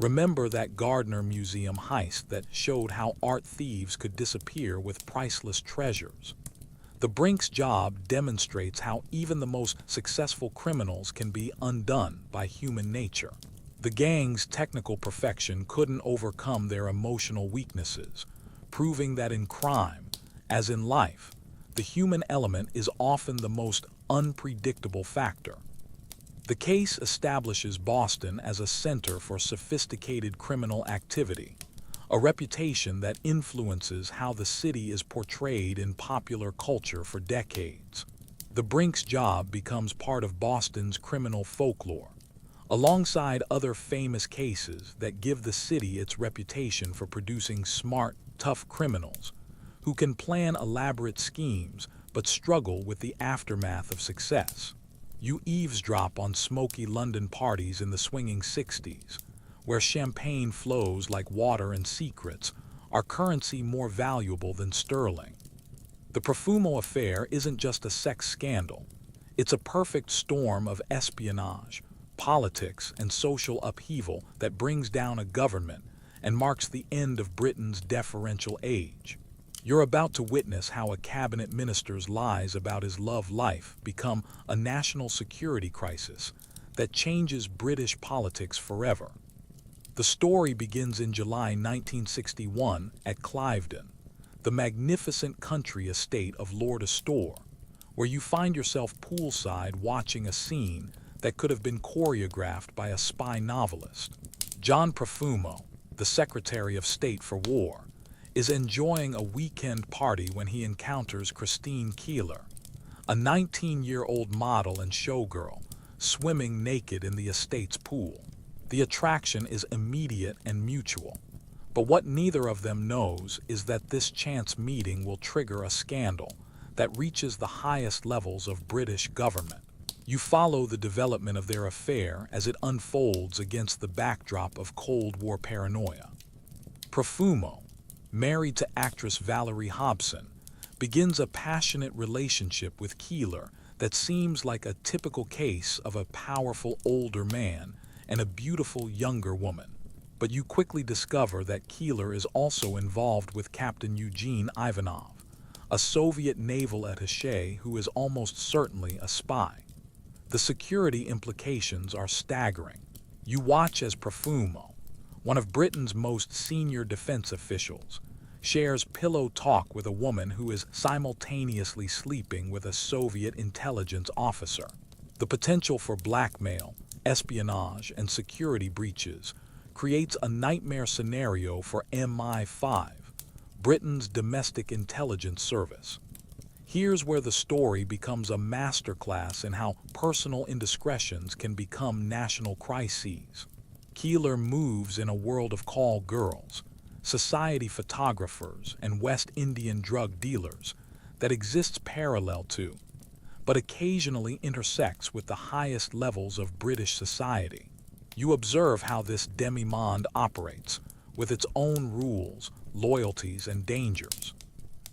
Remember that Gardner Museum heist that showed how art thieves could disappear with priceless treasures? The Brinks job demonstrates how even the most successful criminals can be undone by human nature. The gang's technical perfection couldn't overcome their emotional weaknesses, proving that in crime, as in life, the human element is often the most unpredictable factor. The case establishes Boston as a center for sophisticated criminal activity, a reputation that influences how the city is portrayed in popular culture for decades. The Brinks job becomes part of Boston's criminal folklore, alongside other famous cases that give the city its reputation for producing smart, tough criminals who can plan elaborate schemes but struggle with the aftermath of success. You eavesdrop on smoky London parties in the swinging 60s, where champagne flows like water and secrets are currency more valuable than sterling. The Profumo affair isn't just a sex scandal. It's a perfect storm of espionage, politics, and social upheaval that brings down a government and marks the end of Britain's deferential age. You're about to witness how a cabinet minister's lies about his love life become a national security crisis that changes British politics forever. The story begins in July 1961 at Cliveden, the magnificent country estate of Lord Astor, where you find yourself poolside watching a scene that could have been choreographed by a spy novelist. John Profumo, the Secretary of State for War, is enjoying a weekend party when he encounters Christine Keeler, a 19-year-old model and showgirl, swimming naked in the estate's pool. The attraction is immediate and mutual, but what neither of them knows is that this chance meeting will trigger a scandal that reaches the highest levels of British government. You follow the development of their affair as it unfolds against the backdrop of Cold War paranoia. Profumo, married to actress Valerie Hobson, begins a passionate relationship with Keeler that seems like a typical case of a powerful older man and a beautiful younger woman. But you quickly discover that Keeler is also involved with Captain Eugene Ivanov, a Soviet naval attaché who is almost certainly a spy. The security implications are staggering. You watch as Profumo, one of Britain's most senior defense officials, shares pillow talk with a woman who is simultaneously sleeping with a Soviet intelligence officer. The potential for blackmail, espionage, and security breaches creates a nightmare scenario for MI5, Britain's domestic intelligence service. Here's where the story becomes a masterclass in how personal indiscretions can become national crises. Keeler moves in a world of call girls, society photographers, and West Indian drug dealers that exists parallel to, but occasionally intersects with the highest levels of British society. You observe how this demi-monde operates, with its own rules, loyalties, and dangers.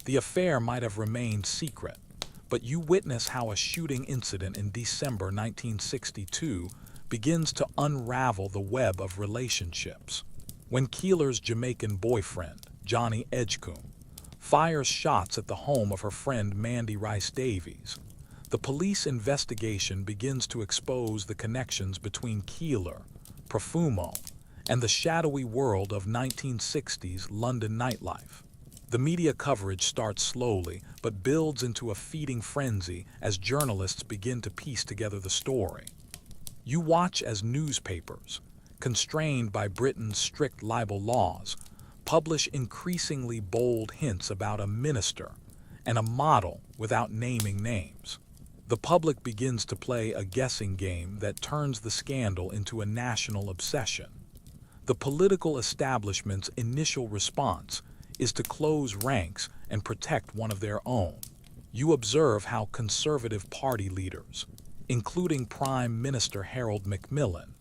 The affair might have remained secret, but you witness how a shooting incident in December 1962 begins to unravel the web of relationships. When Keeler's Jamaican boyfriend, Johnny Edgecombe, fires shots at the home of her friend Mandy Rice Davies, The police investigation begins to expose the connections between Keeler, Profumo, and the shadowy world of 1960s London nightlife. The media coverage starts slowly but builds into a feeding frenzy as journalists begin to piece together the story. You watch as newspapers, constrained by Britain's strict libel laws, publish increasingly bold hints about a minister and a model without naming names. The public begins to play a guessing game that turns the scandal into a national obsession. The political establishment's initial response is to close ranks and protect one of their own. You observe how Conservative Party leaders, including Prime Minister Harold Macmillan,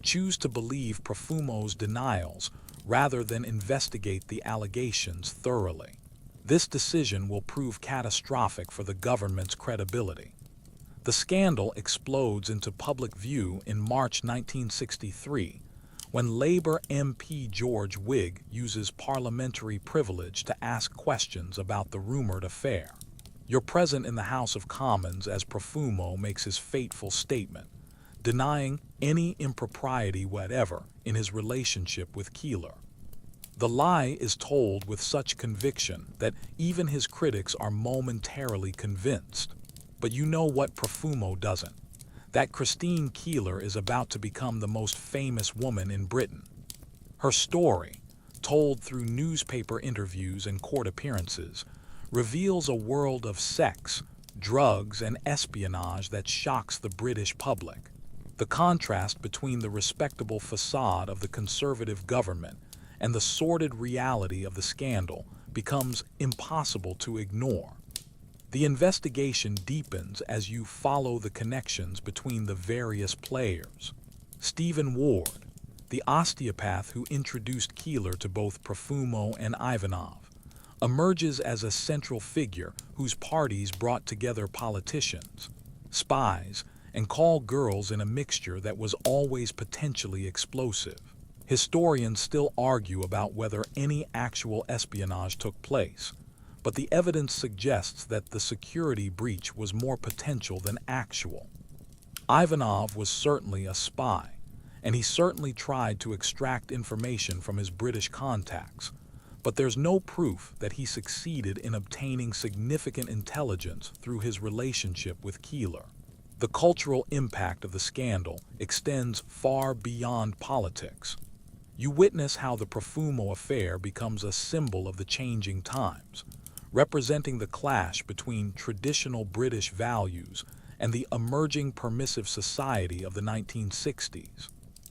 choose to believe Profumo's denials rather than investigate the allegations thoroughly. This decision will prove catastrophic for the government's credibility. The scandal explodes into public view in March 1963, when Labour MP George Wigg uses parliamentary privilege to ask questions about the rumoured affair. You're present in the House of Commons as Profumo makes his fateful statement, denying any impropriety whatever in his relationship with Keeler. The lie is told with such conviction that even his critics are momentarily convinced. But you know what Profumo doesn't: that Christine Keeler is about to become the most famous woman in Britain. Her story, told through newspaper interviews and court appearances, reveals a world of sex, drugs, and espionage that shocks the British public. The contrast between the respectable facade of the Conservative government and the sordid reality of the scandal becomes impossible to ignore. The investigation deepens as you follow the connections between the various players. Stephen Ward, the osteopath who introduced Keeler to both Profumo and Ivanov, emerges as a central figure whose parties brought together politicians, spies, and call girls in a mixture that was always potentially explosive. Historians still argue about whether any actual espionage took place, but the evidence suggests that the security breach was more potential than actual. Ivanov was certainly a spy, and he certainly tried to extract information from his British contacts, but there's no proof that he succeeded in obtaining significant intelligence through his relationship with Keeler. The cultural impact of the scandal extends far beyond politics. You witness how the Profumo affair becomes a symbol of the changing times, representing the clash between traditional British values and the emerging permissive society of the 1960s.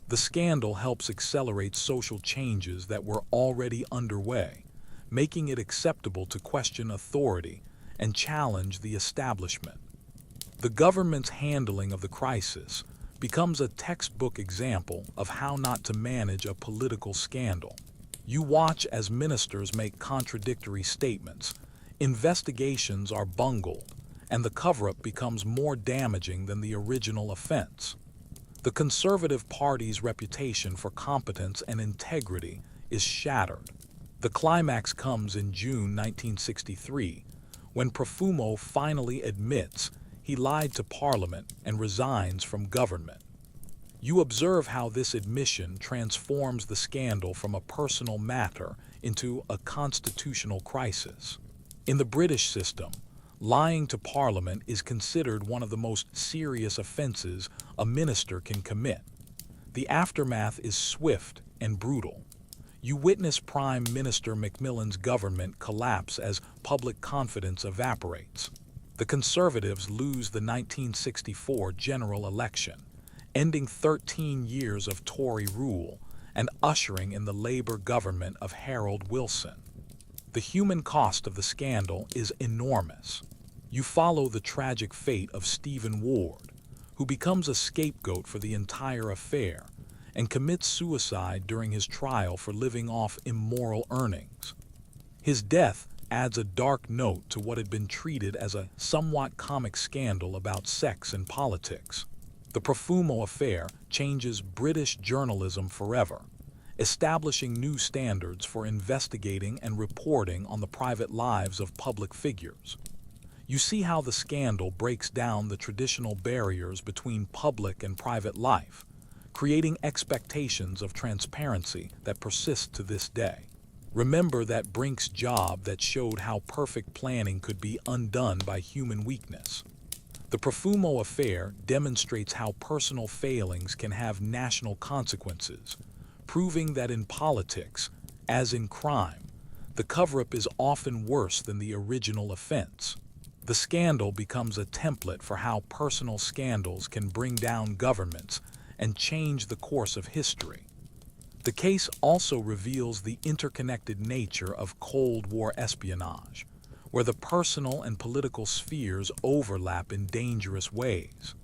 The scandal helps accelerate social changes that were already underway, making it acceptable to question authority and challenge the establishment. The government's handling of the crisis becomes a textbook example of how not to manage a political scandal. You watch as ministers make contradictory statements, investigations are bungled, and the cover-up becomes more damaging than the original offense. The Conservative Party's reputation for competence and integrity is shattered. The climax comes in June 1963, when Profumo finally admits he lied to Parliament and resigns from government. You observe how this admission transforms the scandal from a personal matter into a constitutional crisis. In the British system, lying to Parliament is considered one of the most serious offenses a minister can commit. The aftermath is swift and brutal. You witness Prime Minister Macmillan's government collapse as public confidence evaporates. The Conservatives lose the 1964 general election, ending 13 years of Tory rule and ushering in the Labour government of Harold Wilson. The human cost of the scandal is enormous. You follow the tragic fate of Stephen Ward, who becomes a scapegoat for the entire affair and commits suicide during his trial for living off immoral earnings. His death adds a dark note to what had been treated as a somewhat comic scandal about sex and politics. The Profumo affair changes British journalism forever, establishing new standards for investigating and reporting on the private lives of public figures. You see how the scandal breaks down the traditional barriers between public and private life, creating expectations of transparency that persist to this day. Remember that Brink's job that showed how perfect planning could be undone by human weakness. The Profumo affair demonstrates how personal failings can have national consequences, proving that in politics, as in crime, the cover-up is often worse than the original offense. The scandal becomes a template for how personal scandals can bring down governments and change the course of history. The case also reveals the interconnected nature of Cold War espionage, where the personal and political spheres overlap in dangerous ways.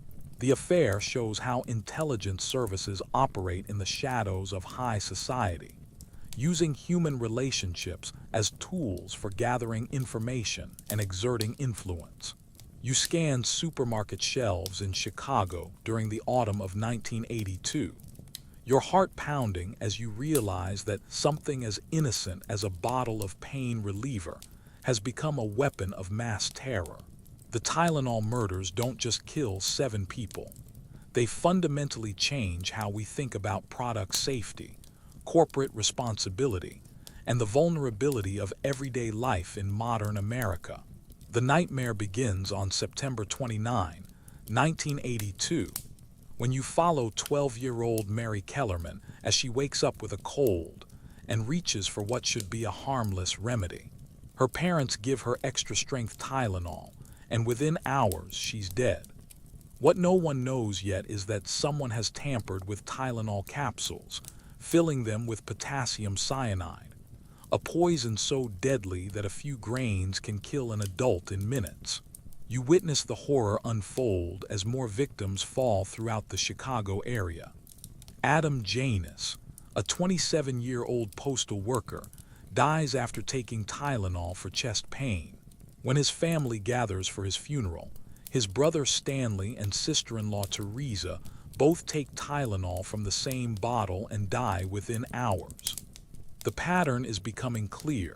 The affair shows how intelligence services operate in the shadows of high society, using human relationships as tools for gathering information and exerting influence. You scanned supermarket shelves in Chicago during the autumn of 1982, your heart pounding as you realize that something as innocent as a bottle of pain reliever has become a weapon of mass terror. The Tylenol murders don't just kill 7 people. They fundamentally change how we think about product safety, corporate responsibility, and the vulnerability of everyday life in modern America. The nightmare begins on September 29, 1982, when you follow 12-year-old Mary Kellerman as she wakes up with a cold and reaches for what should be a harmless remedy. Her parents give her extra-strength Tylenol, and within hours she's dead. What no one knows yet is that someone has tampered with Tylenol capsules, filling them with potassium cyanide, a poison so deadly that a few grains can kill an adult in minutes. You witness the horror unfold as more victims fall throughout the Chicago area. Adam Janus, a 27-year-old postal worker, dies after taking Tylenol for chest pain. When his family gathers for his funeral, his brother Stanley and sister-in-law Teresa both take Tylenol from the same bottle and die within hours. The pattern is becoming clear,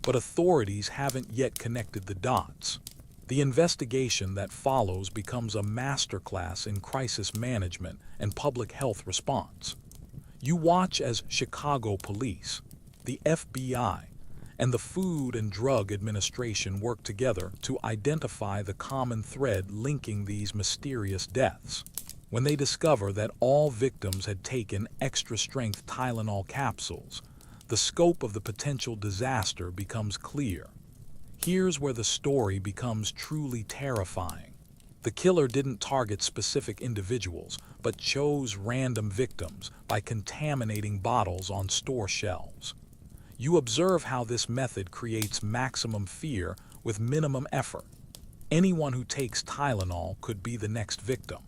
but authorities haven't yet connected the dots. The investigation that follows becomes a masterclass in crisis management and public health response. You watch as Chicago police, the FBI, and the Food and Drug Administration work together to identify the common thread linking these mysterious deaths. When they discover that all victims had taken extra-strength Tylenol capsules, the scope of the potential disaster becomes clear. Here's where the story becomes truly terrifying. The killer didn't target specific individuals, but chose random victims by contaminating bottles on store shelves. You observe how this method creates maximum fear with minimum effort. Anyone who takes Tylenol could be the next victim.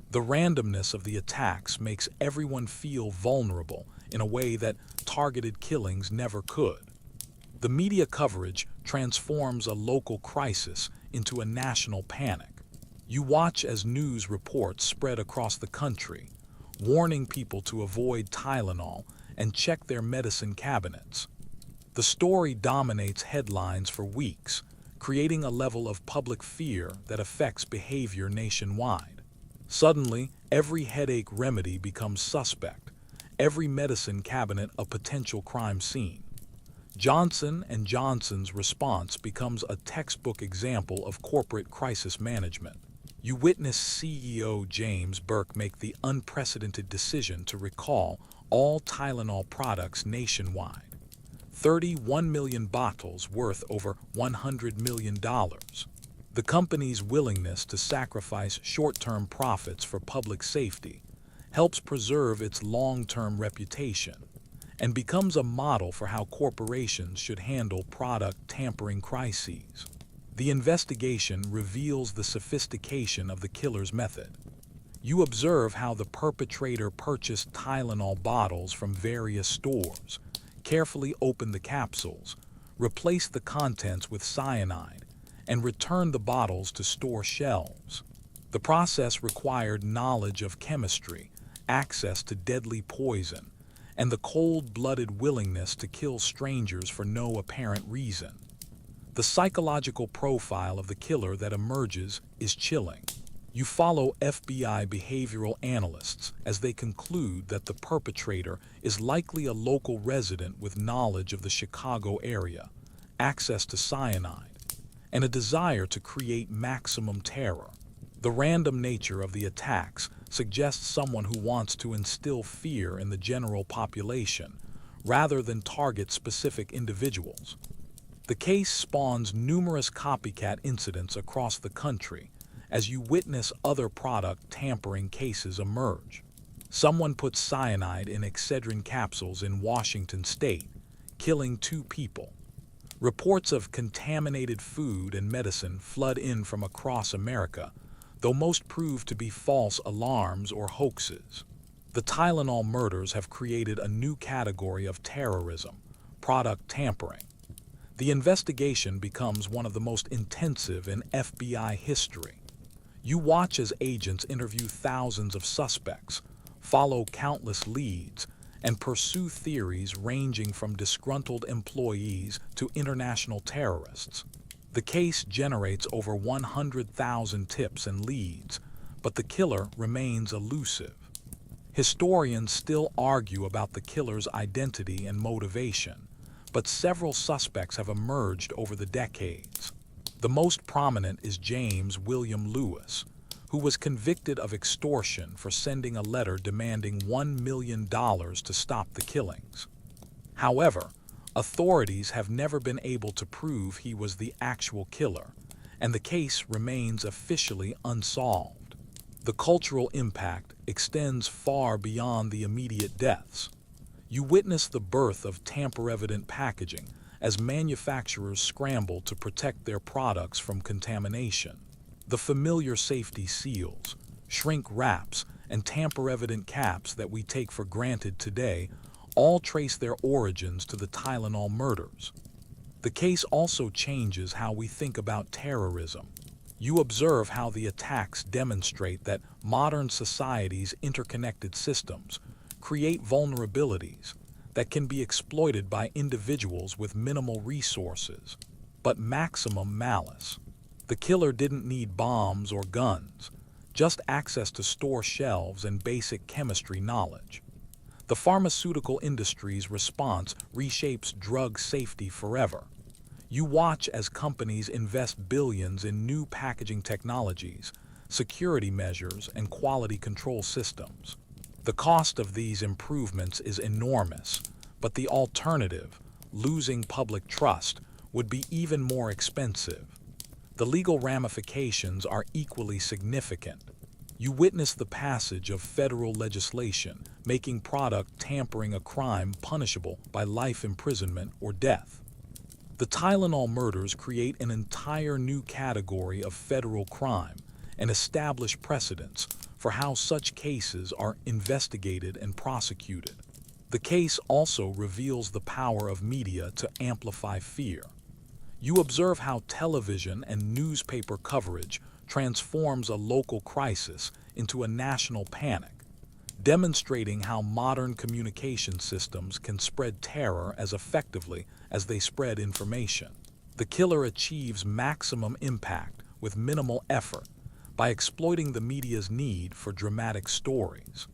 The randomness of the attacks makes everyone feel vulnerable in a way that targeted killings never could. The media coverage transforms a local crisis into a national panic. You watch as news reports spread across the country, warning people to avoid Tylenol and check their medicine cabinets. The story dominates headlines for weeks, creating a level of public fear that affects behavior nationwide. Suddenly, every headache remedy becomes suspect, every medicine cabinet a potential crime scene. Johnson & Johnson's response becomes a textbook example of corporate crisis management. You witness CEO James Burke make the unprecedented decision to recall all Tylenol products nationwide. 31 million bottles worth over $100 million. The company's willingness to sacrifice short-term profits for public safety helps preserve its long-term reputation and becomes a model for how corporations should handle product tampering crises. The investigation reveals the sophistication of the killer's method. You observe how the perpetrator purchased Tylenol bottles from various stores, carefully opened the capsules, replaced the contents with cyanide, and returned the bottles to store shelves. The process required knowledge of chemistry, access to deadly poison, and the cold-blooded willingness to kill strangers for no apparent reason. The psychological profile of the killer that emerges is chilling. You follow FBI behavioral analysts as they conclude that the perpetrator is likely a local resident with knowledge of the Chicago area, access to cyanide, and a desire to create maximum terror. The random nature of the attacks suggests someone who wants to instill fear in the general population rather than target specific individuals. The case spawns numerous copycat incidents across the country as you witness other product tampering cases emerge. Someone put cyanide in Excedrin capsules in Washington state, killing 2 people. Reports of contaminated food and medicine flood in from across America, though most prove to be false alarms or hoaxes. The Tylenol murders have created a new category of terrorism, product tampering. The investigation becomes one of the most intensive in FBI history. You watch as agents interview thousands of suspects, follow countless leads, and pursue theories ranging from disgruntled employees to international terrorists. The case generates over 100,000 tips and leads, but the killer remains elusive. Historians still argue about the killer's identity and motivation, but several suspects have emerged over the decades. The most prominent is James William Lewis, who was convicted of extortion for sending a letter demanding $1 million to stop the killings. However, authorities have never been able to prove he was the actual killer, and the case remains officially unsolved. The cultural impact extends far beyond the immediate deaths. You witness the birth of tamper-evident packaging as manufacturers scramble to protect their products from contamination. The familiar safety seals, shrink wraps, and tamper-evident caps that we take for granted today all trace their origins to the Tylenol murders. The case also changes how we think about terrorism. You observe how the attacks demonstrate that modern society's interconnected systems create vulnerabilities that can be exploited by individuals with minimal resources, but maximum malice. The killer didn't need bombs or guns, just access to store shelves and basic chemistry knowledge. The pharmaceutical industry's response reshapes drug safety forever. You watch as companies invest billions in new packaging technologies, security measures, and quality control systems. The cost of these improvements is enormous, but the alternative, losing public trust, would be even more expensive. The legal ramifications are equally significant. You witness the passage of federal legislation making product tampering a crime punishable by life imprisonment or death. The Tylenol murders create an entire new category of federal crime and establish precedents for how such cases are investigated and prosecuted. The case also reveals the power of media to amplify fear. You observe how television and newspaper coverage transforms a local crisis into a national panic, demonstrating how modern communication systems can spread terror as effectively as they spread information. The killer achieves maximum impact with minimal effort by exploiting the media's need for dramatic stories.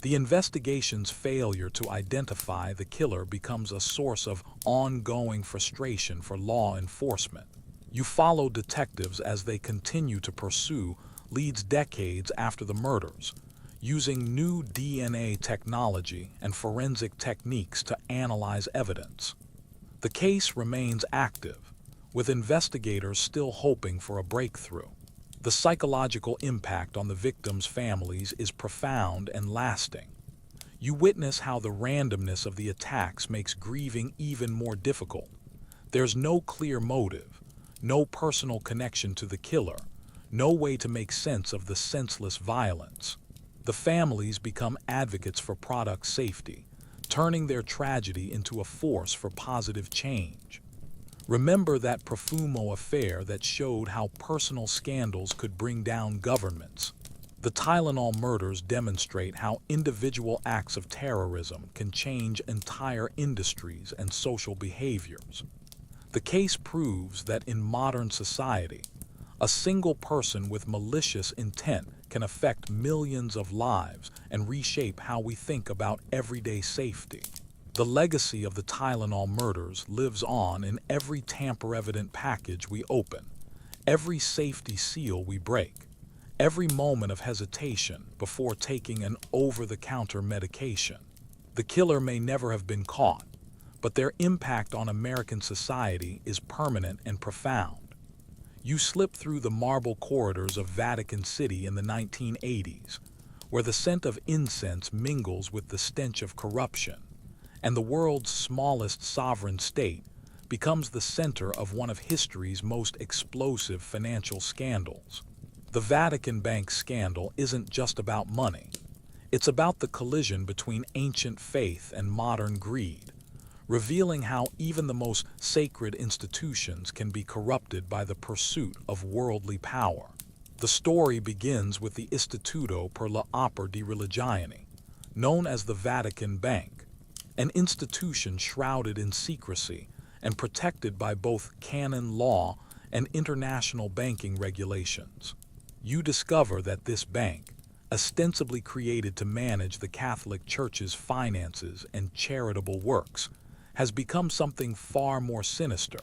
The investigation's failure to identify the killer becomes a source of ongoing frustration for law enforcement. You follow detectives as they continue to pursue leads decades after the murders, using new DNA technology and forensic techniques to analyze evidence. The case remains active, with investigators still hoping for a breakthrough. The psychological impact on the victims' families is profound and lasting. You witness how the randomness of the attacks makes grieving even more difficult. There's no clear motive, no personal connection to the killer, no way to make sense of the senseless violence. The families become advocates for product safety, turning their tragedy into a force for positive change. Remember that Profumo affair that showed how personal scandals could bring down governments. The Tylenol murders demonstrate how individual acts of terrorism can change entire industries and social behaviors. The case proves that in modern society, a single person with malicious intent can affect millions of lives and reshape how we think about everyday safety. The legacy of the Tylenol murders lives on in every tamper-evident package we open, every safety seal we break, every moment of hesitation before taking an over-the-counter medication. The killer may never have been caught, but their impact on American society is permanent and profound. You slip through the marble corridors of Vatican City in the 1980s, where the scent of incense mingles with the stench of corruption, and the world's smallest sovereign state becomes the center of one of history's most explosive financial scandals. The Vatican Bank scandal isn't just about money. It's about the collision between ancient faith and modern greed, revealing how even the most sacred institutions can be corrupted by the pursuit of worldly power. The story begins with the Istituto per l'Opera di Religione, known as the Vatican Bank, an institution shrouded in secrecy and protected by both canon law and international banking regulations. You discover that this bank, ostensibly created to manage the Catholic Church's finances and charitable works, has become something far more sinister,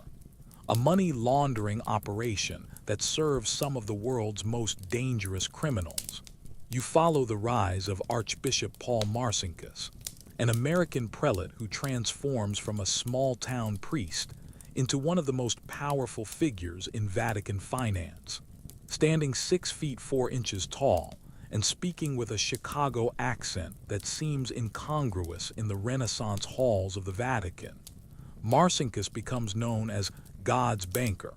a money laundering operation that serves some of the world's most dangerous criminals. You follow the rise of Archbishop Paul Marcinkus, an American prelate who transforms from a small-town priest into one of the most powerful figures in Vatican finance. Standing 6 feet 4 inches tall and speaking with a Chicago accent that seems incongruous in the Renaissance halls of the Vatican, Marcinkus becomes known as God's banker,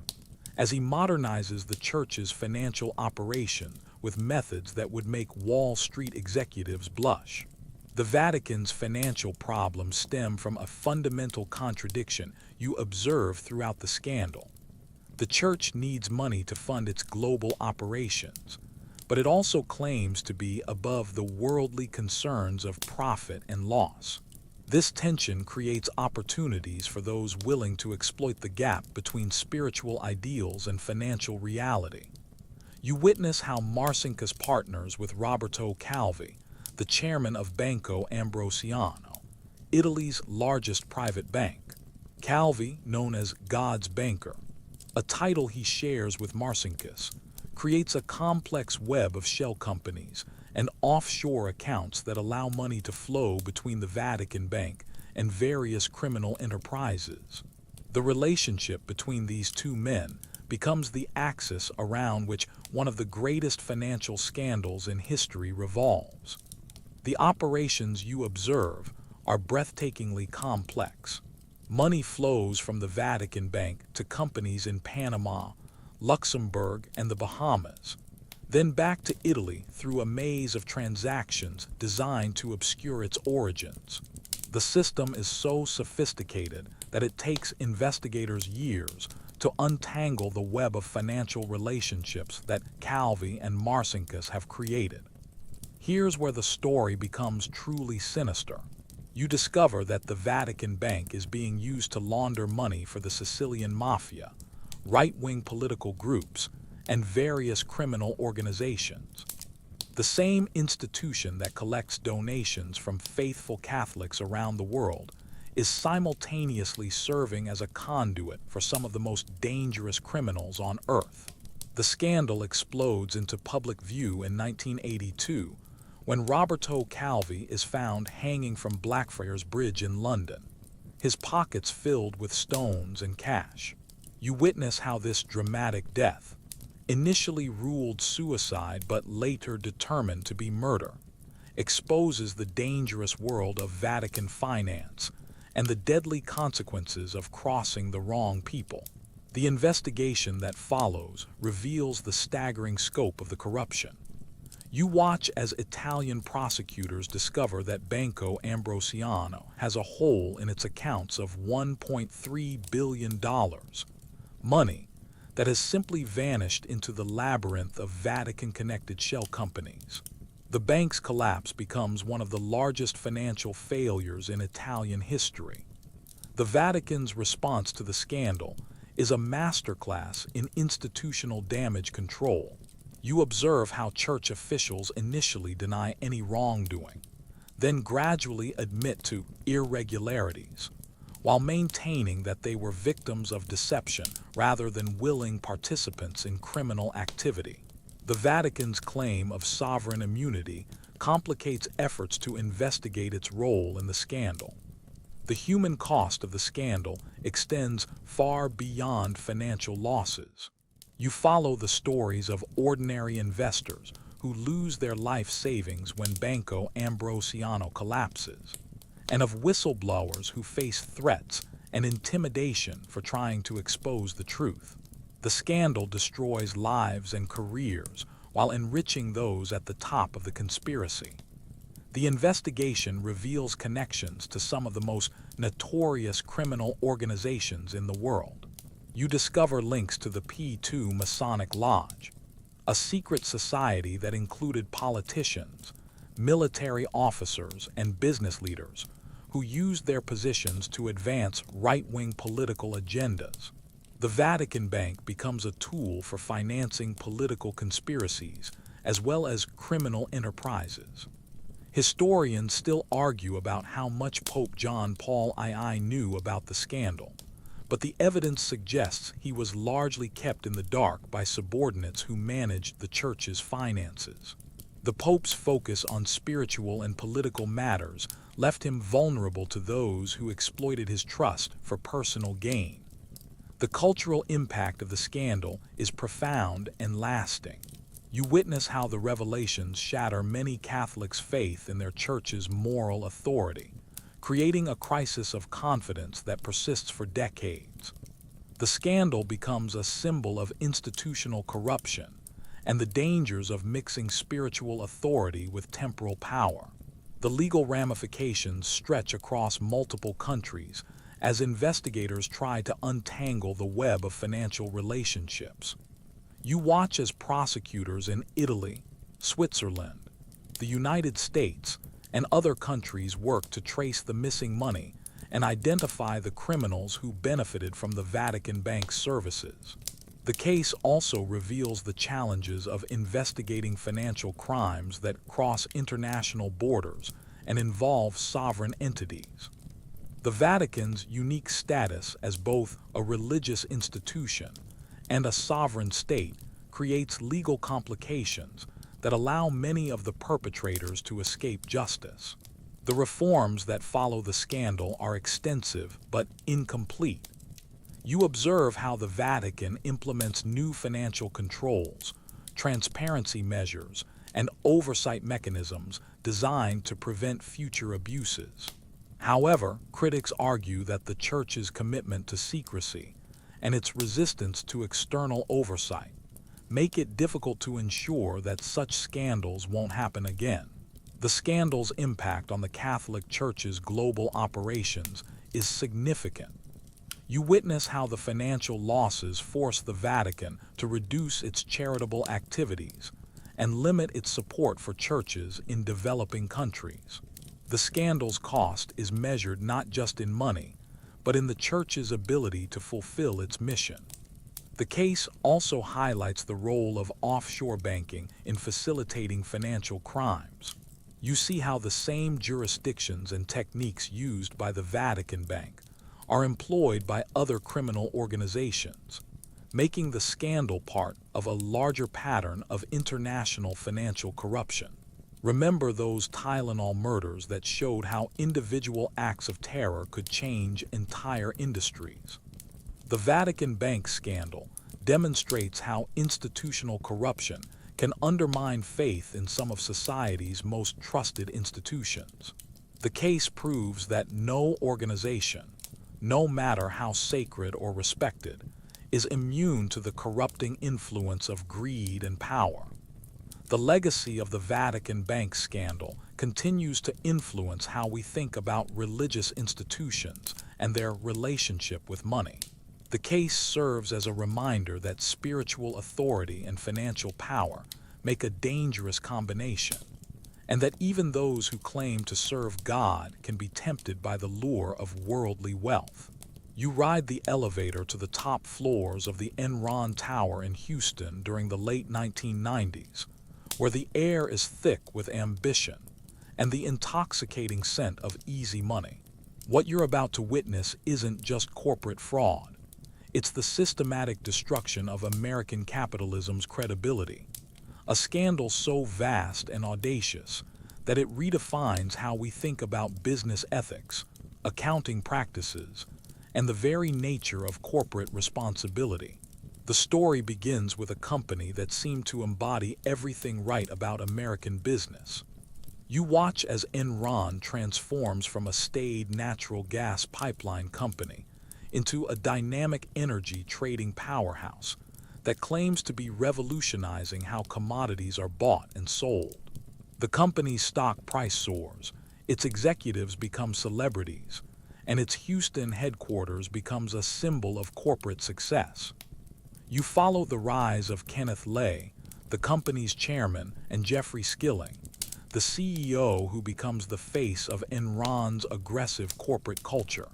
as he modernizes the church's financial operation with methods that would make Wall Street executives blush. The Vatican's financial problems stem from a fundamental contradiction you observe throughout the scandal. The church needs money to fund its global operations, but it also claims to be above the worldly concerns of profit and loss. This tension creates opportunities for those willing to exploit the gap between spiritual ideals and financial reality. You witness how Marcinkus partners with Roberto Calvi, the chairman of Banco Ambrosiano, Italy's largest private bank. Calvi, known as God's banker, a title he shares with Marcinkus, creates a complex web of shell companies and offshore accounts that allow money to flow between the Vatican Bank and various criminal enterprises. The relationship between these two men becomes the axis around which one of the greatest financial scandals in history revolves. The operations you observe are breathtakingly complex. Money flows from the Vatican Bank to companies in Panama, Luxembourg, and the Bahamas, then back to Italy through a maze of transactions designed to obscure its origins. The system is so sophisticated that it takes investigators years to untangle the web of financial relationships that Calvi and Marcinkus have created. Here's where the story becomes truly sinister. You discover that the Vatican Bank is being used to launder money for the Sicilian Mafia, right-wing political groups, and various criminal organizations. The same institution that collects donations from faithful Catholics around the world is simultaneously serving as a conduit for some of the most dangerous criminals on earth. The scandal explodes into public view in 1982 when Roberto Calvi is found hanging from Blackfriars Bridge in London, his pockets filled with stones and cash. You witness how this dramatic death, initially ruled suicide but later determined to be murder, exposes the dangerous world of Vatican finance and the deadly consequences of crossing the wrong people. The investigation that follows reveals the staggering scope of the corruption. You watch as Italian prosecutors discover that Banco Ambrosiano has a hole in its accounts of $1.3 billion, money that has simply vanished into the labyrinth of Vatican-connected shell companies. The bank's collapse becomes one of the largest financial failures in Italian history. The Vatican's response to the scandal is a masterclass in institutional damage control. You observe how church officials initially deny any wrongdoing, then gradually admit to irregularities, while maintaining that they were victims of deception rather than willing participants in criminal activity. The Vatican's claim of sovereign immunity complicates efforts to investigate its role in the scandal. The human cost of the scandal extends far beyond financial losses. You follow the stories of ordinary investors who lose their life savings when Banco Ambrosiano collapses, and of whistleblowers who face threats and intimidation for trying to expose the truth. The scandal destroys lives and careers while enriching those at the top of the conspiracy. The investigation reveals connections to some of the most notorious criminal organizations in the world. You discover links to the P2 Masonic Lodge, a secret society that included politicians, military officers, and business leaders who used their positions to advance right-wing political agendas. The Vatican Bank becomes a tool for financing political conspiracies as well as criminal enterprises. Historians still argue about how much Pope John Paul II knew about the scandal, but the evidence suggests he was largely kept in the dark by subordinates who managed the church's finances. The Pope's focus on spiritual and political matters left him vulnerable to those who exploited his trust for personal gain. The cultural impact of the scandal is profound and lasting. You witness how the revelations shatter many Catholics' faith in their church's moral authority, creating a crisis of confidence that persists for decades. The scandal becomes a symbol of institutional corruption and the dangers of mixing spiritual authority with temporal power. The legal ramifications stretch across multiple countries as investigators try to untangle the web of financial relationships. You watch as prosecutors in Italy, Switzerland, the United States, and other countries work to trace the missing money and identify the criminals who benefited from the Vatican Bank's services. The case also reveals the challenges of investigating financial crimes that cross international borders and involve sovereign entities. The Vatican's unique status as both a religious institution and a sovereign state creates legal complications that allow many of the perpetrators to escape justice. The reforms that follow the scandal are extensive but incomplete. You observe how the Vatican implements new financial controls, transparency measures, and oversight mechanisms designed to prevent future abuses. However, critics argue that the Church's commitment to secrecy and its resistance to external oversight make it difficult to ensure that such scandals won't happen again. The scandal's impact on the Catholic Church's global operations is significant. You witness how the financial losses force the Vatican to reduce its charitable activities and limit its support for churches in developing countries. The scandal's cost is measured not just in money, but in the Church's ability to fulfill its mission. The case also highlights the role of offshore banking in facilitating financial crimes. You see how the same jurisdictions and techniques used by the Vatican Bank are employed by other criminal organizations, making the scandal part of a larger pattern of international financial corruption. Remember those Tylenol murders that showed how individual acts of terror could change entire industries. The Vatican Bank scandal demonstrates how institutional corruption can undermine faith in some of society's most trusted institutions. The case proves that no organization, no matter how sacred or respected, is immune to the corrupting influence of greed and power. The legacy of the Vatican Bank scandal continues to influence how we think about religious institutions and their relationship with money. The case serves as a reminder that spiritual authority and financial power make a dangerous combination, and that even those who claim to serve God can be tempted by the lure of worldly wealth. You ride the elevator to the top floors of the Enron Tower in Houston during the late 1990s, where the air is thick with ambition and the intoxicating scent of easy money. What you're about to witness isn't just corporate fraud. It's the systematic destruction of American capitalism's credibility. A scandal so vast and audacious that it redefines how we think about business ethics, accounting practices, and the very nature of corporate responsibility. The story begins with a company that seemed to embody everything right about American business. You watch as Enron transforms from a staid natural gas pipeline company into a dynamic energy trading powerhouse that claims to be revolutionizing how commodities are bought and sold. The company's stock price soars, its executives become celebrities, and its Houston headquarters becomes a symbol of corporate success. You follow the rise of Kenneth Lay, the company's chairman, and Jeffrey Skilling, the CEO who becomes the face of Enron's aggressive corporate culture.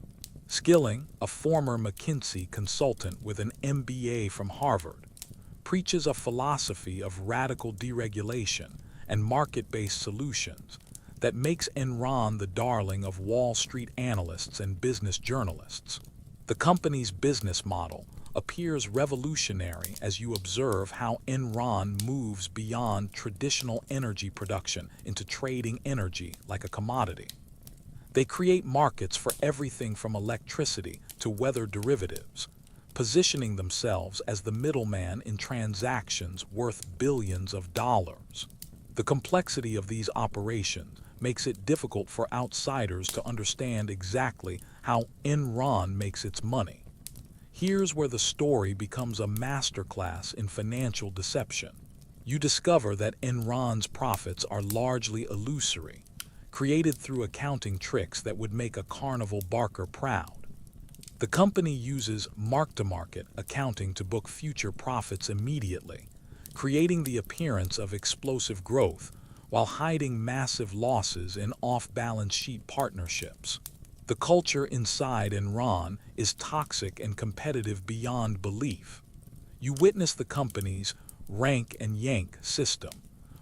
Skilling, a former McKinsey consultant with an MBA from Harvard, preaches a philosophy of radical deregulation and market-based solutions that makes Enron the darling of Wall Street analysts and business journalists. The company's business model appears revolutionary as you observe how Enron moves beyond traditional energy production into trading energy like a commodity. They create markets for everything from electricity to weather derivatives, positioning themselves as the middleman in transactions worth billions of dollars. The complexity of these operations makes it difficult for outsiders to understand exactly how Enron makes its money. Here's where the story becomes a masterclass in financial deception. You discover that Enron's profits are largely illusory, created through accounting tricks that would make a carnival barker proud. The company uses mark-to-market accounting to book future profits immediately, creating the appearance of explosive growth while hiding massive losses in off-balance sheet partnerships. The culture inside Enron is toxic and competitive beyond belief. You witness the company's rank and yank system,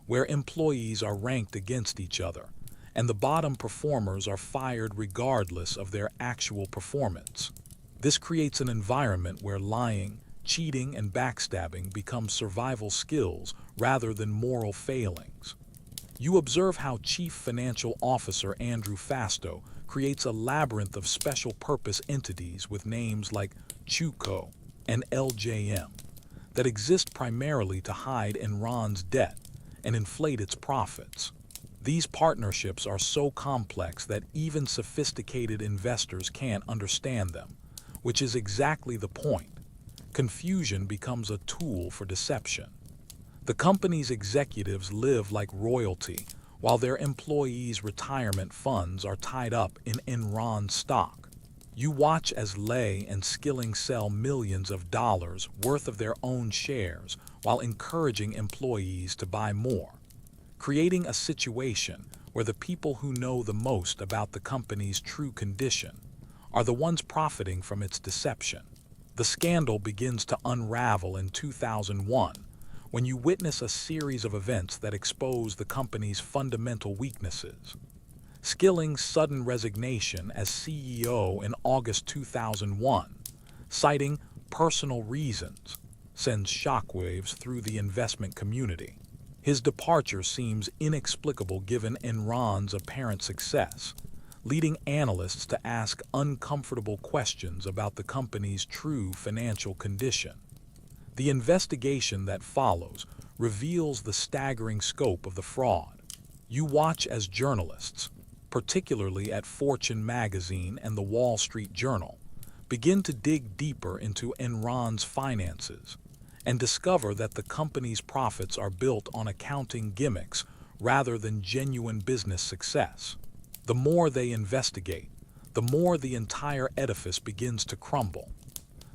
where employees are ranked against each other, and the bottom performers are fired regardless of their actual performance. This creates an environment where lying, cheating, and backstabbing become survival skills rather than moral failings. You observe how Chief Financial Officer Andrew Fastow creates a labyrinth of special-purpose entities with names like Chuco and LJM that exist primarily to hide Enron's debt and inflate its profits. These partnerships are so complex that even sophisticated investors can't understand them, which is exactly the point. Confusion becomes a tool for deception. The company's executives live like royalty, while their employees' retirement funds are tied up in Enron stock. You watch as Lay and Skilling sell millions of dollars worth of their own shares while encouraging employees to buy more, creating a situation where the people who know the most about the company's true condition are the ones profiting from its deception. The scandal begins to unravel in 2001, when you witness a series of events that expose the company's fundamental weaknesses. Skilling's sudden resignation as CEO in August 2001, citing personal reasons, sends shockwaves through the investment community. His departure seems inexplicable given Enron's apparent success, leading analysts to ask uncomfortable questions about the company's true financial condition. The investigation that follows reveals the staggering scope of the fraud. You watch as journalists, particularly at Fortune magazine and the Wall Street Journal, begin to dig deeper into Enron's finances and discover that the company's profits are built on accounting gimmicks rather than genuine business success. The more they investigate, the more the entire edifice begins to crumble.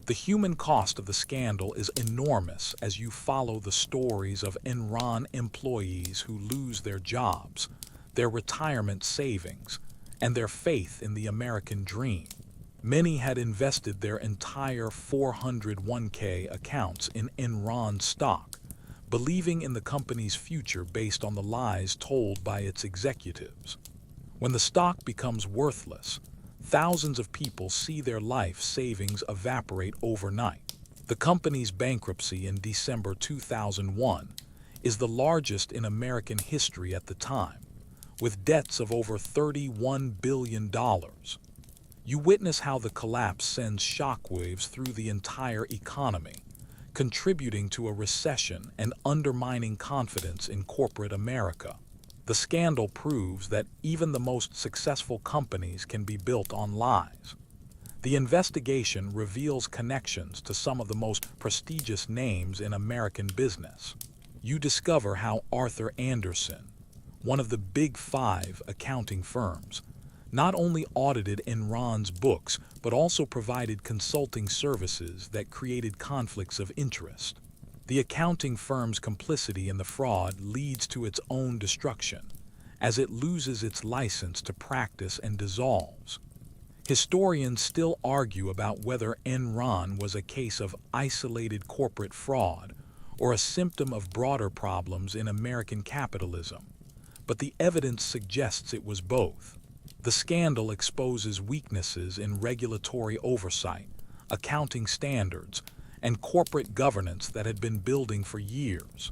The human cost of the scandal is enormous as you follow the stories of Enron employees who lose their jobs, their retirement savings, and their faith in the American dream. Many had invested their entire 401k accounts in Enron stock, believing in the company's future based on the lies told by its executives. When the stock becomes worthless, thousands of people see their life savings evaporate overnight. The company's bankruptcy in December 2001 is the largest in American history at the time, with debts of over $31 billion. You witness how the collapse sends shockwaves through the entire economy, contributing to a recession and undermining confidence in corporate America. The scandal proves that even the most successful companies can be built on lies. The investigation reveals connections to some of the most prestigious names in American business. You discover how Arthur Andersen, one of the Big Five accounting firms, not only audited Enron's books, but also provided consulting services that created conflicts of interest. The accounting firm's complicity in the fraud leads to its own destruction, as it loses its license to practice and dissolves. Historians still argue about whether Enron was a case of isolated corporate fraud or a symptom of broader problems in American capitalism, but the evidence suggests it was both. The scandal exposes weaknesses in regulatory oversight, accounting standards, and corporate governance that had been building for years.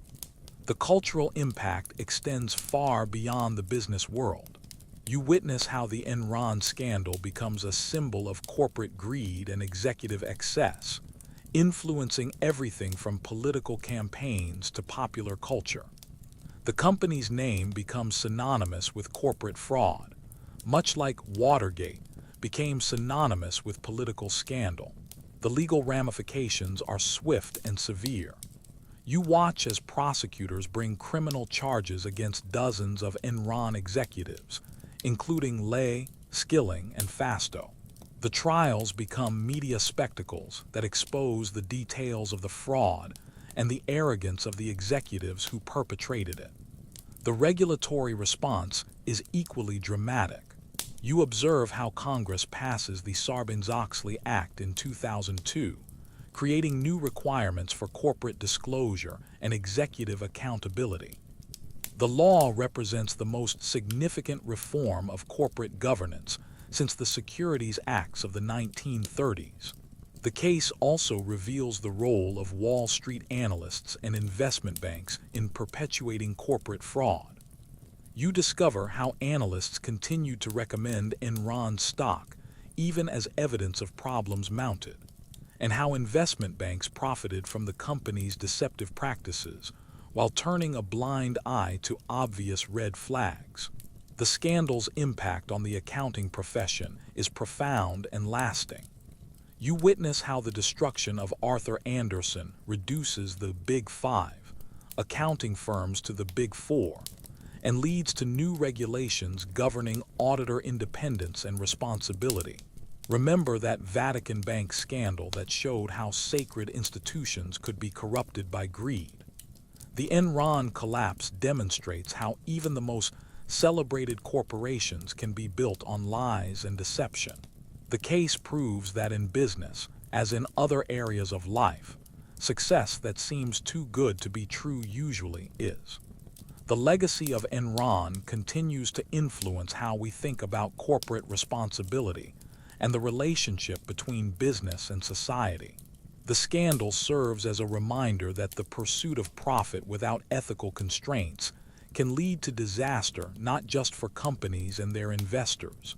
The cultural impact extends far beyond the business world. You witness how the Enron scandal becomes a symbol of corporate greed and executive excess, influencing everything from political campaigns to popular culture. The company's name becomes synonymous with corporate fraud, much like Watergate became synonymous with political scandal. The legal ramifications are swift and severe. You watch as prosecutors bring criminal charges against dozens of Enron executives, including Lay, Skilling, and Fasto. The trials become media spectacles that expose the details of the fraud and the arrogance of the executives who perpetrated it. The regulatory response is equally dramatic. You observe how Congress passes the Sarbanes-Oxley Act in 2002, creating new requirements for corporate disclosure and executive accountability. The law represents the most significant reform of corporate governance since the Securities Acts of the 1930s. The case also reveals the role of Wall Street analysts and investment banks in perpetuating corporate fraud. You discover how analysts continued to recommend Enron stock even as evidence of problems mounted, and how investment banks profited from the company's deceptive practices while turning a blind eye to obvious red flags. The scandal's impact on the accounting profession is profound and lasting. You witness how the destruction of Arthur Andersen reduces the Big Five accounting firms to the Big Four, and leads to new regulations governing auditor independence and responsibility. Remember that Vatican Bank scandal that showed how sacred institutions could be corrupted by greed. The Enron collapse demonstrates how even the most celebrated corporations can be built on lies and deception. The case proves that in business, as in other areas of life, success that seems too good to be true usually is. The legacy of Enron continues to influence how we think about corporate responsibility and the relationship between business and society. The scandal serves as a reminder that the pursuit of profit without ethical constraints can lead to disaster not just for companies and their investors,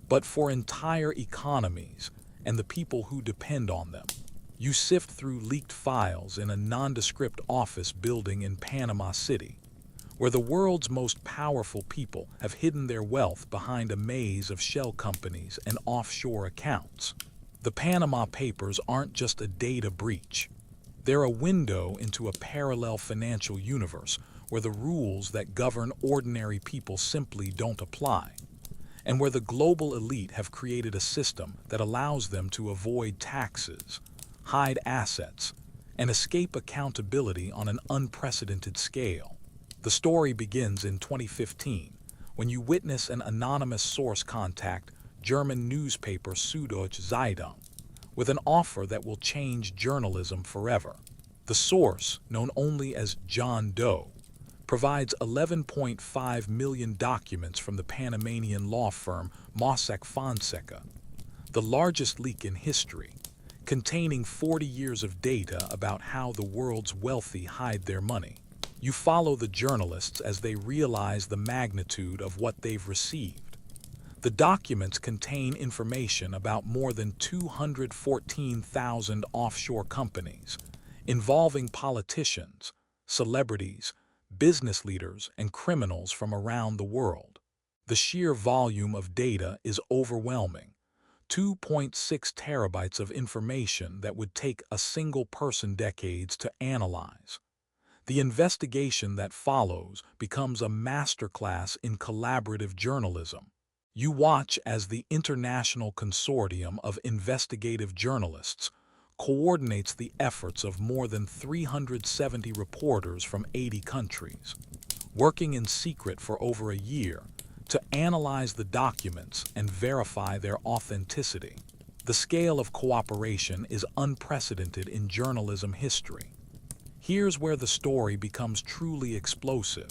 but for entire economies and the people who depend on them. You sift through leaked files in a nondescript office building in Panama City, where the world's most powerful people have hidden their wealth behind a maze of shell companies and offshore accounts. The Panama Papers aren't just a data breach. They're a window into a parallel financial universe where the rules that govern ordinary people simply don't apply, and where the global elite have created a system that allows them to avoid taxes, hide assets, and escape accountability on an unprecedented scale. The story begins in 2015, when you witness an anonymous source contact German newspaper Süddeutsche Zeitung with an offer that will change journalism forever. The source, known only as John Doe, provides 11.5 million documents from the Panamanian law firm Mossack Fonseca, the largest leak in history, containing 40 years of data about how the world's wealthy hide their money. You follow the journalists as they realize the magnitude of what they've received. The documents contain information about more than 214,000 offshore companies, involving politicians, celebrities, business leaders, and criminals from around the world. The sheer volume of data is overwhelming. 2.6 terabytes of information that would take a single person decades to analyze. The investigation that follows becomes a masterclass in collaborative journalism. You watch as the International Consortium of Investigative Journalists coordinates the efforts of more than 370 reporters from 80 countries, working in secret for over a year to analyze the documents and verify their authenticity. The scale of cooperation is unprecedented in journalism history. Here's where the story becomes truly explosive.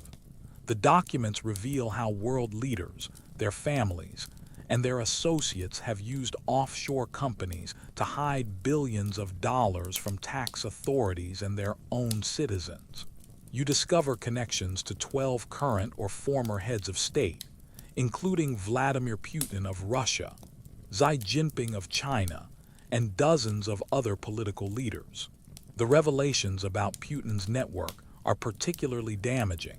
The documents reveal how world leaders, their families, and their associates have used offshore companies to hide billions of dollars from tax authorities and their own citizens. You discover connections to 12 current or former heads of state, including Vladimir Putin of Russia, Xi Jinping of China, and dozens of other political leaders. The revelations about Putin's network are particularly damaging,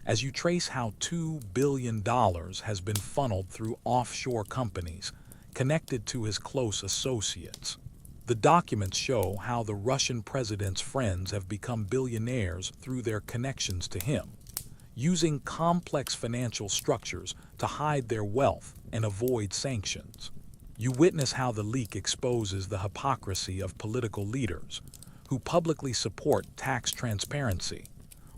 as you trace how $2 billion has been funneled through offshore companies connected to his close associates. The documents show how the Russian president's friends have become billionaires through their connections to him, using complex financial structures to hide their wealth and avoid sanctions. You witness how the leak exposes the hypocrisy of political leaders who publicly support tax transparency,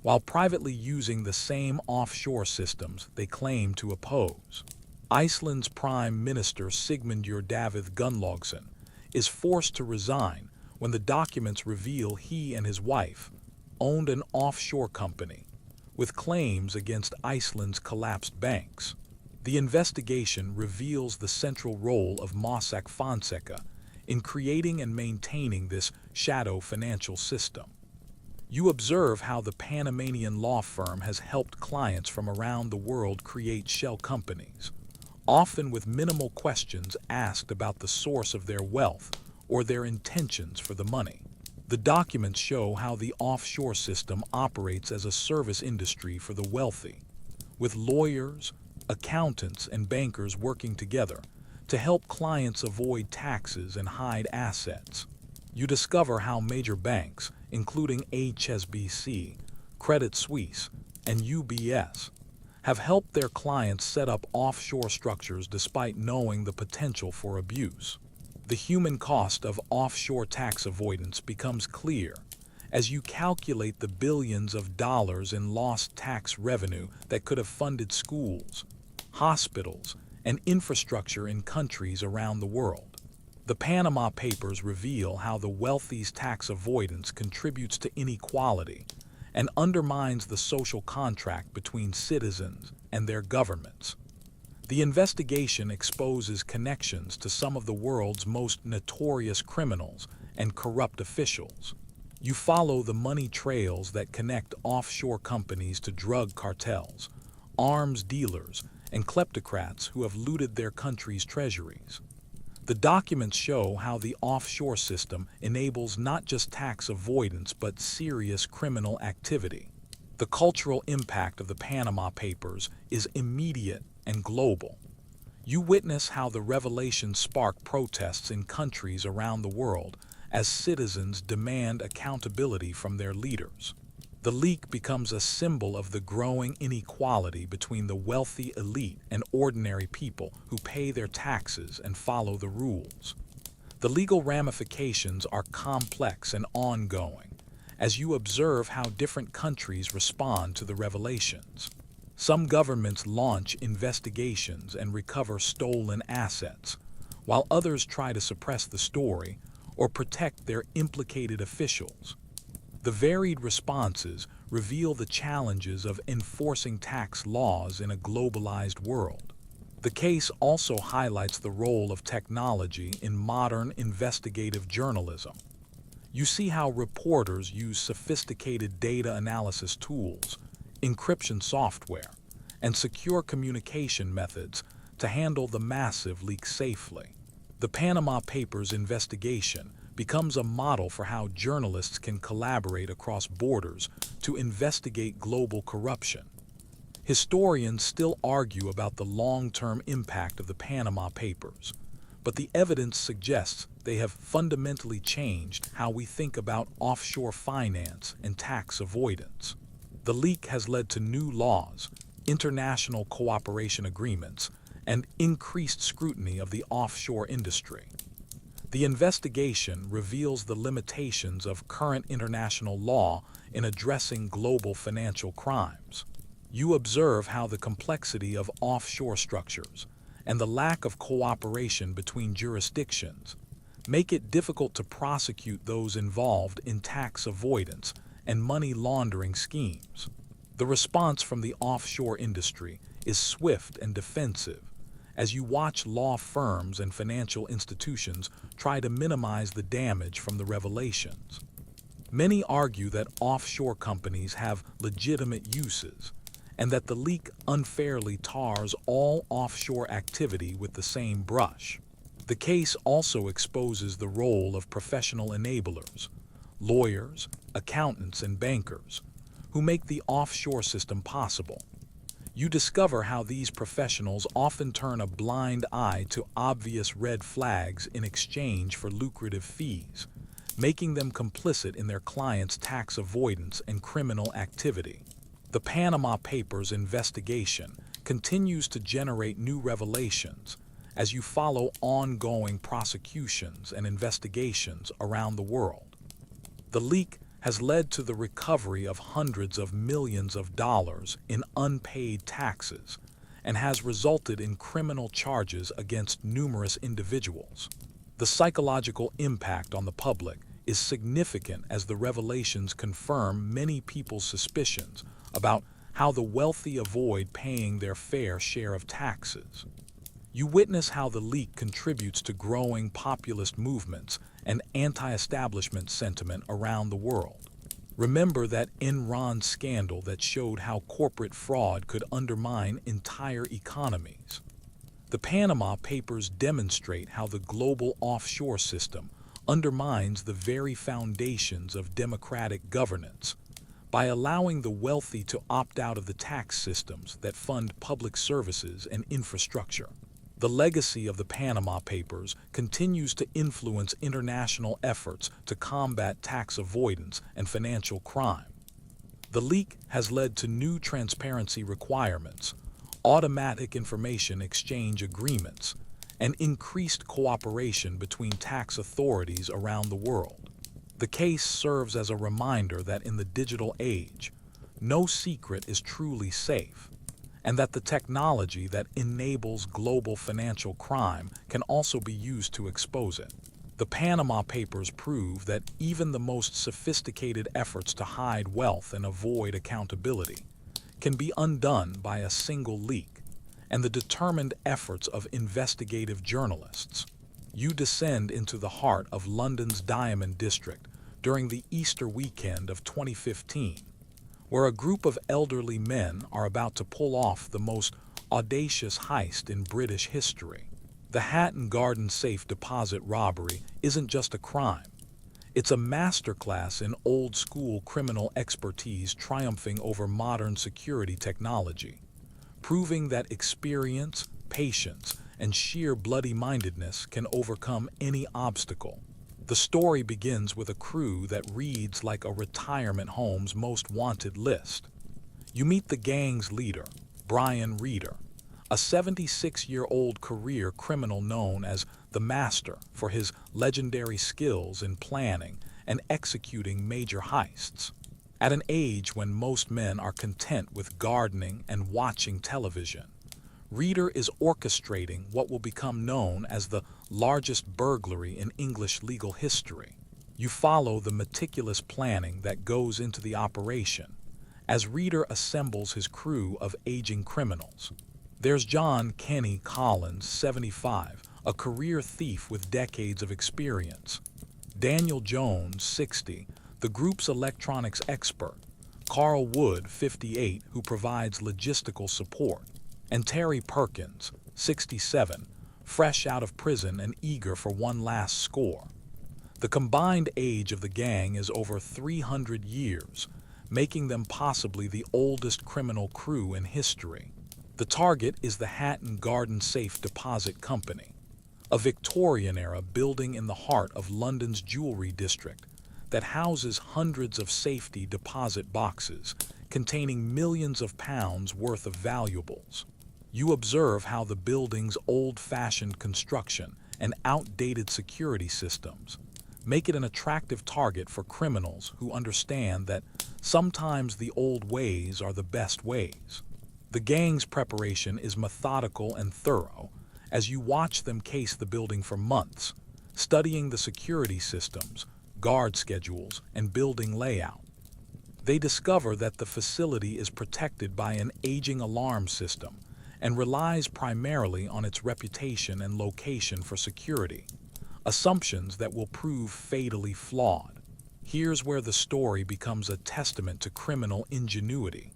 while privately using the same offshore systems they claim to oppose. Iceland's Prime Minister Sigmundur Davíð Gunnlaugsson is forced to resign when the documents reveal he and his wife owned an offshore company with claims against Iceland's collapsed banks. The investigation reveals the central role of Mossack Fonseca in creating and maintaining this shadow financial system. You observe how the Panamanian law firm has helped clients from around the world create shell companies, often with minimal questions asked about the source of their wealth or their intentions for the money. The documents show how the offshore system operates as a service industry for the wealthy, with lawyers, accountants, and bankers working together to help clients avoid taxes and hide assets. You discover how major banks, including HSBC, Credit Suisse, and UBS, have helped their clients set up offshore structures despite knowing the potential for abuse. The human cost of offshore tax avoidance becomes clear as you calculate the billions of dollars in lost tax revenue that could have funded schools, hospitals, and infrastructure in countries around the world. The Panama Papers reveal how the wealthy's tax avoidance contributes to inequality and undermines the social contract between citizens and their governments. The investigation exposes connections to some of the world's most notorious criminals and corrupt officials. You follow the money trails that connect offshore companies to drug cartels, arms dealers, and kleptocrats who have looted their country's treasuries. The documents show how the offshore system enables not just tax avoidance but serious criminal activity. The cultural impact of the Panama Papers is immediate and global. You witness how the revelations spark protests in countries around the world as citizens demand accountability from their leaders. The leak becomes a symbol of the growing inequality between the wealthy elite and ordinary people who pay their taxes and follow the rules. The legal ramifications are complex and ongoing as you observe how different countries respond to the revelations. Some governments launch investigations and recover stolen assets, while others try to suppress the story or protect their implicated officials. The varied responses reveal the challenges of enforcing tax laws in a globalized world. The case also highlights the role of technology in modern investigative journalism. You see how reporters use sophisticated data analysis tools, encryption software, and secure communication methods to handle the massive leak safely. The Panama Papers investigation becomes a model for how journalists can collaborate across borders to investigate global corruption. Historians still argue about the long-term impact of the Panama Papers, but the evidence suggests they have fundamentally changed how we think about offshore finance and tax avoidance. The leak has led to new laws, international cooperation agreements, and increased scrutiny of the offshore industry. The investigation reveals the limitations of current international law in addressing global financial crimes. You observe how the complexity of offshore structures and the lack of cooperation between jurisdictions make it difficult to prosecute those involved in tax avoidance and money laundering schemes. The response from the offshore industry is swift and defensive, as you watch law firms and financial institutions try to minimize the damage from the revelations. Many argue that offshore companies have legitimate uses, and that the leak unfairly tars all offshore activity with the same brush. The case also exposes the role of professional enablers, lawyers, accountants, and bankers, who make the offshore system possible. You discover how these professionals often turn a blind eye to obvious red flags in exchange for lucrative fees, making them complicit in their clients' tax avoidance and criminal activity. The Panama Papers investigation continues to generate new revelations as you follow ongoing prosecutions and investigations around the world. The leak has led to the recovery of hundreds of millions of dollars in unpaid taxes and has resulted in criminal charges against numerous individuals. The psychological impact on the public is significant as the revelations confirm many people's suspicions about how the wealthy avoid paying their fair share of taxes. You witness how the leak contributes to growing populist movements and anti-establishment sentiment around the world. Remember that Enron scandal that showed how corporate fraud could undermine entire economies. The Panama Papers demonstrate how the global offshore system undermines the very foundations of democratic governance by allowing the wealthy to opt out of the tax systems that fund public services and infrastructure. The legacy of the Panama Papers continues to influence international efforts to combat tax avoidance and financial crime. The leak has led to new transparency requirements, automatic information exchange agreements, and increased cooperation between tax authorities around the world. The case serves as a reminder that in the digital age, no secret is truly safe, and that the technology that enables global financial crime can also be used to expose it. The Panama Papers prove that even the most sophisticated efforts to hide wealth and avoid accountability can be undone by a single leak, and the determined efforts of investigative journalists. You descend into the heart of London's Diamond District during the Easter weekend of 2015, where a group of elderly men are about to pull off the most audacious heist in British history. The Hatton Garden safe deposit robbery isn't just a crime. It's a masterclass in old-school criminal expertise triumphing over modern security technology, proving that experience, patience, and sheer bloody-mindedness can overcome any obstacle. The story begins with a crew that reads like a retirement home's most wanted list. You meet the gang's leader, Brian Reeder, a 76-year-old career criminal known as the Master for his legendary skills in planning and executing major heists. At an age when most men are content with gardening and watching television, Reader is orchestrating what will become known as the largest burglary in English legal history. You follow the meticulous planning that goes into the operation as Reader assembles his crew of aging criminals. There's John Kenny Collins, 75, a career thief with decades of experience. Daniel Jones, 60, the group's electronics expert. Carl Wood, 58, who provides logistical support. And Terry Perkins, 67, fresh out of prison and eager for one last score. The combined age of the gang is over 300 years, making them possibly the oldest criminal crew in history. The target is the Hatton Garden Safe Deposit Company, a Victorian-era building in the heart of London's jewelry district that houses hundreds of safety deposit boxes containing millions of pounds worth of valuables. You observe how the building's old-fashioned construction and outdated security systems make it an attractive target for criminals who understand that sometimes the old ways are the best ways. The gang's preparation is methodical and thorough as you watch them case the building for months, studying the security systems, guard schedules, and building layout. They discover that the facility is protected by an aging alarm system and relies primarily on its reputation and location for security, assumptions that will prove fatally flawed. Here's where the story becomes a testament to criminal ingenuity.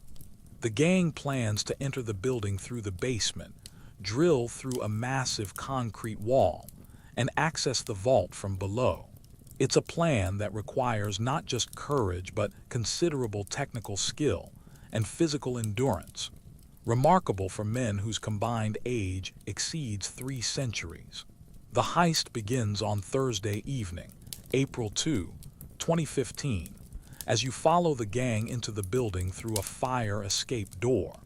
The gang plans to enter the building through the basement, drill through a massive concrete wall, and access the vault from below. It's a plan that requires not just courage but considerable technical skill and physical endurance, remarkable for men whose combined age exceeds 3 centuries. The heist begins on Thursday evening, April 2, 2015, as you follow the gang into the building through a fire escape door.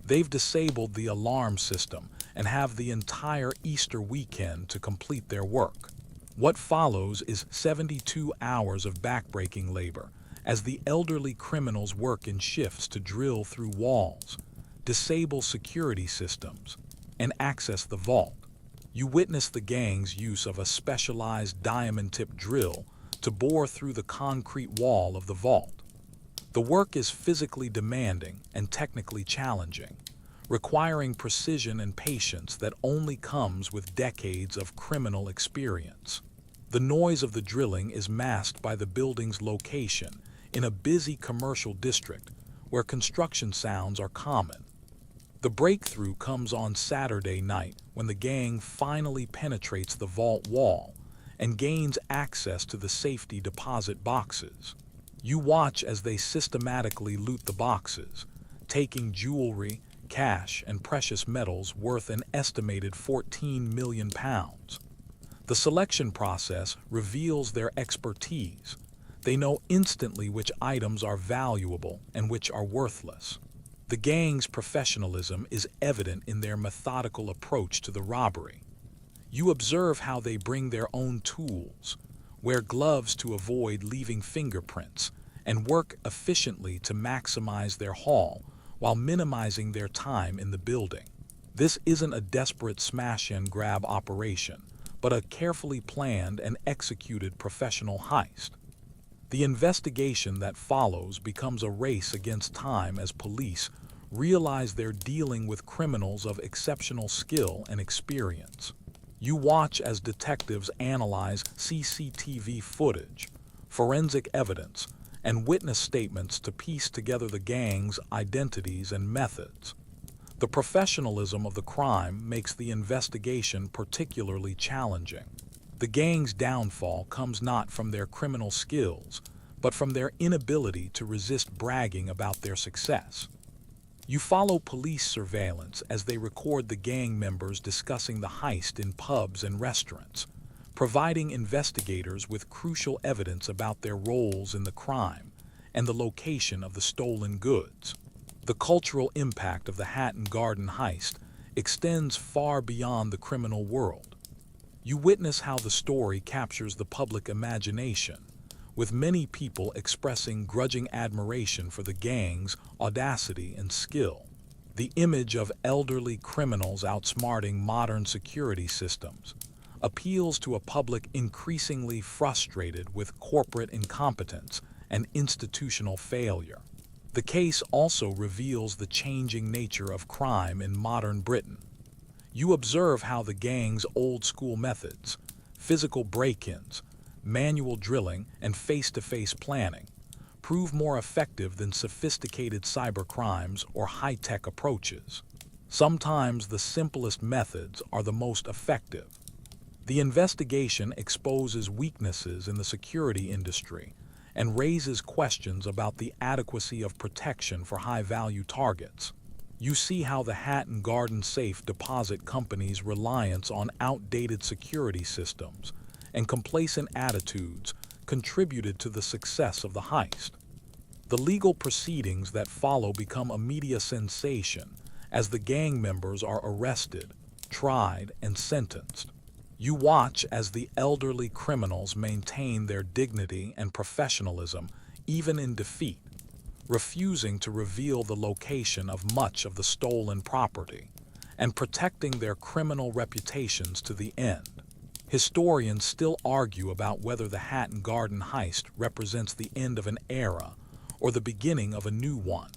They've disabled the alarm system and have the entire Easter weekend to complete their work. What follows is 72 hours of backbreaking labor as the elderly criminals work in shifts to drill through walls, disable security systems, and access the vault. You witness the gang's use of a specialized diamond-tipped drill to bore through the concrete wall of the vault. The work is physically demanding and technically challenging, requiring precision and patience that only comes with decades of criminal experience. The noise of the drilling is masked by the building's location in a busy commercial district where construction sounds are common. The breakthrough comes on Saturday night when the gang finally penetrates the vault wall and gains access to the safety deposit boxes. You watch as they systematically loot the boxes, taking jewelry, cash, and precious metals worth an estimated 14 million pounds. The selection process reveals their expertise. They know instantly which items are valuable and which are worthless. The gang's professionalism is evident in their methodical approach to the robbery. You observe how they bring their own tools, wear gloves to avoid leaving fingerprints, and work efficiently to maximize their haul while minimizing their time in the building. This isn't a desperate smash-and-grab operation, but a carefully planned and executed professional heist. The investigation that follows becomes a race against time as police realize they're dealing with criminals of exceptional skill and experience. You watch as detectives analyze CCTV footage, forensic evidence, and witness statements to piece together the gang's identities and methods. The professionalism of the crime makes the investigation particularly challenging. The gang's downfall comes not from their criminal skills, but from their inability to resist bragging about their success. You follow police surveillance as they record the gang members discussing the heist in pubs and restaurants, providing investigators with crucial evidence about their roles in the crime and the location of the stolen goods. The cultural impact of the Hatton Garden heist extends far beyond the criminal world. You witness how the story captures the public imagination, with many people expressing grudging admiration for the gang's audacity and skill. The image of elderly criminals outsmarting modern security systems appeals to a public increasingly frustrated with corporate incompetence and institutional failure. The case also reveals the changing nature of crime in modern Britain. You observe how the gang's old-school methods, physical break-ins, manual drilling, and face-to-face planning, prove more effective than sophisticated cybercrimes or high-tech approaches. Sometimes the simplest methods are the most effective. The investigation exposes weaknesses in the security industry and raises questions about the adequacy of protection for high-value targets. You see how the Hatton Garden Safe Deposit Company's reliance on outdated security systems and complacent attitudes contributed to the success of the heist. The legal proceedings that follow become a media sensation as the gang members are arrested, tried, and sentenced. You watch as the elderly criminals maintain their dignity and professionalism even in defeat, refusing to reveal the location of much of the stolen property and protecting their criminal reputations to the end. Historians still argue about whether the Hatton Garden heist represents the end of an era or the beginning of a new one,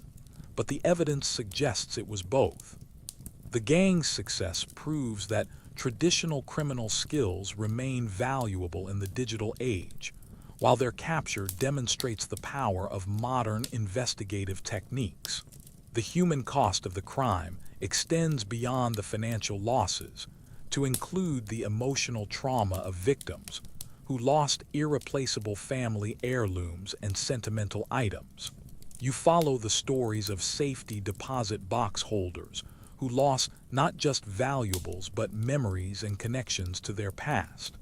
but the evidence suggests it was both. The gang's success proves that traditional criminal skills remain valuable in the digital age, while their capture demonstrates the power of modern investigative techniques. The human cost of the crime extends beyond the financial losses to include the emotional trauma of victims who lost irreplaceable family heirlooms and sentimental items. You follow the stories of safety deposit box holders who lost not just valuables but memories and connections to their past.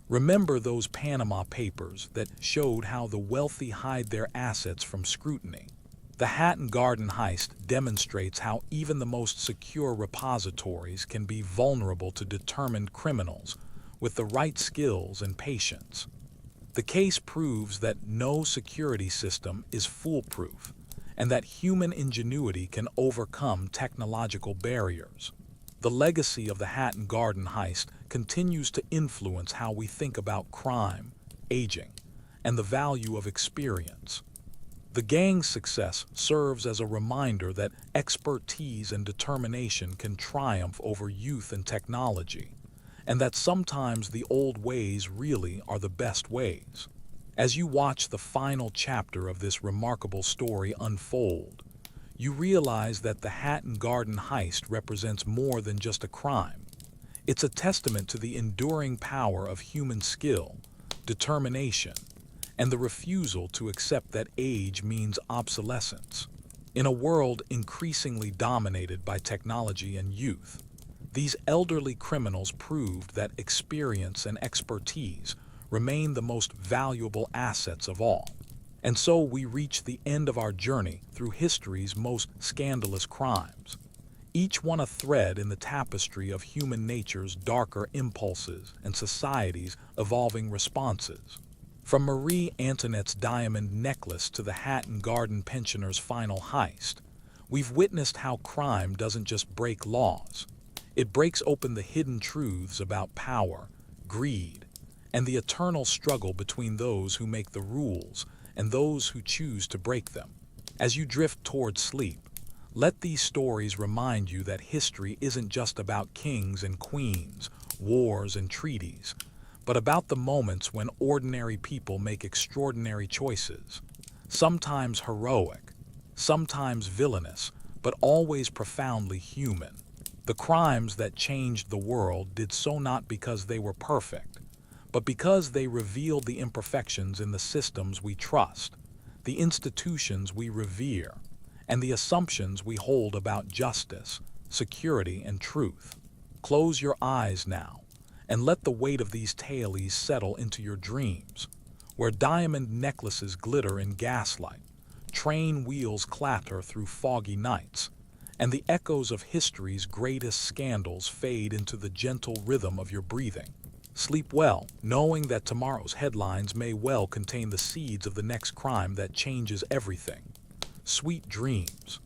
Remember those Panama Papers that showed how the wealthy hide their assets from scrutiny? The Hatton Garden heist demonstrates how even the most secure repositories can be vulnerable to determined criminals with the right skills and patience. The case proves that no security system is foolproof, and that human ingenuity can overcome technological barriers. The legacy of the Hatton Garden heist continues to influence how we think about crime, aging, and the value of experience. The gang's success serves as a reminder that expertise and determination can triumph over youth and technology, and that sometimes the old ways really are the best ways. As you watch the final chapter of this remarkable story unfold, you realize that the Hatton Garden heist represents more than just a crime. It's a testament to the enduring power of human skill, determination, and the refusal to accept that age means obsolescence. In a world increasingly dominated by technology and youth, these elderly criminals proved that experience and expertise remain the most valuable assets of all. And so we reach the end of our journey through history's most scandalous crimes, each one a thread in the tapestry of human nature's darker impulses and society's evolving responses. From Marie Antoinette's diamond necklace to the Hatton Garden pensioner's final heist, we've witnessed how crime doesn't just break laws. It breaks open the hidden truths about power, greed, and the eternal struggle between those who make the rules and those who choose to break them. As you drift toward sleep, let these stories remind you that history isn't just about kings and queens, wars and treaties, but about the moments when ordinary people make extraordinary choices, sometimes heroic, sometimes villainous, but always profoundly human. The crimes that changed the world did so not because they were perfect, but because they revealed the imperfections in the systems we trust, the institutions we revere, and the assumptions we hold about justice, security, and truth. Close your eyes now, and let the weight of these tales settle into your dreams, where diamond necklaces glitter in gaslight, train wheels clatter through foggy nights, and the echoes of history's greatest scandals fade into the gentle rhythm of your breathing. Sleep well, knowing that tomorrow's headlines may well contain the seeds of the next crime that changes everything. Sweet dreams.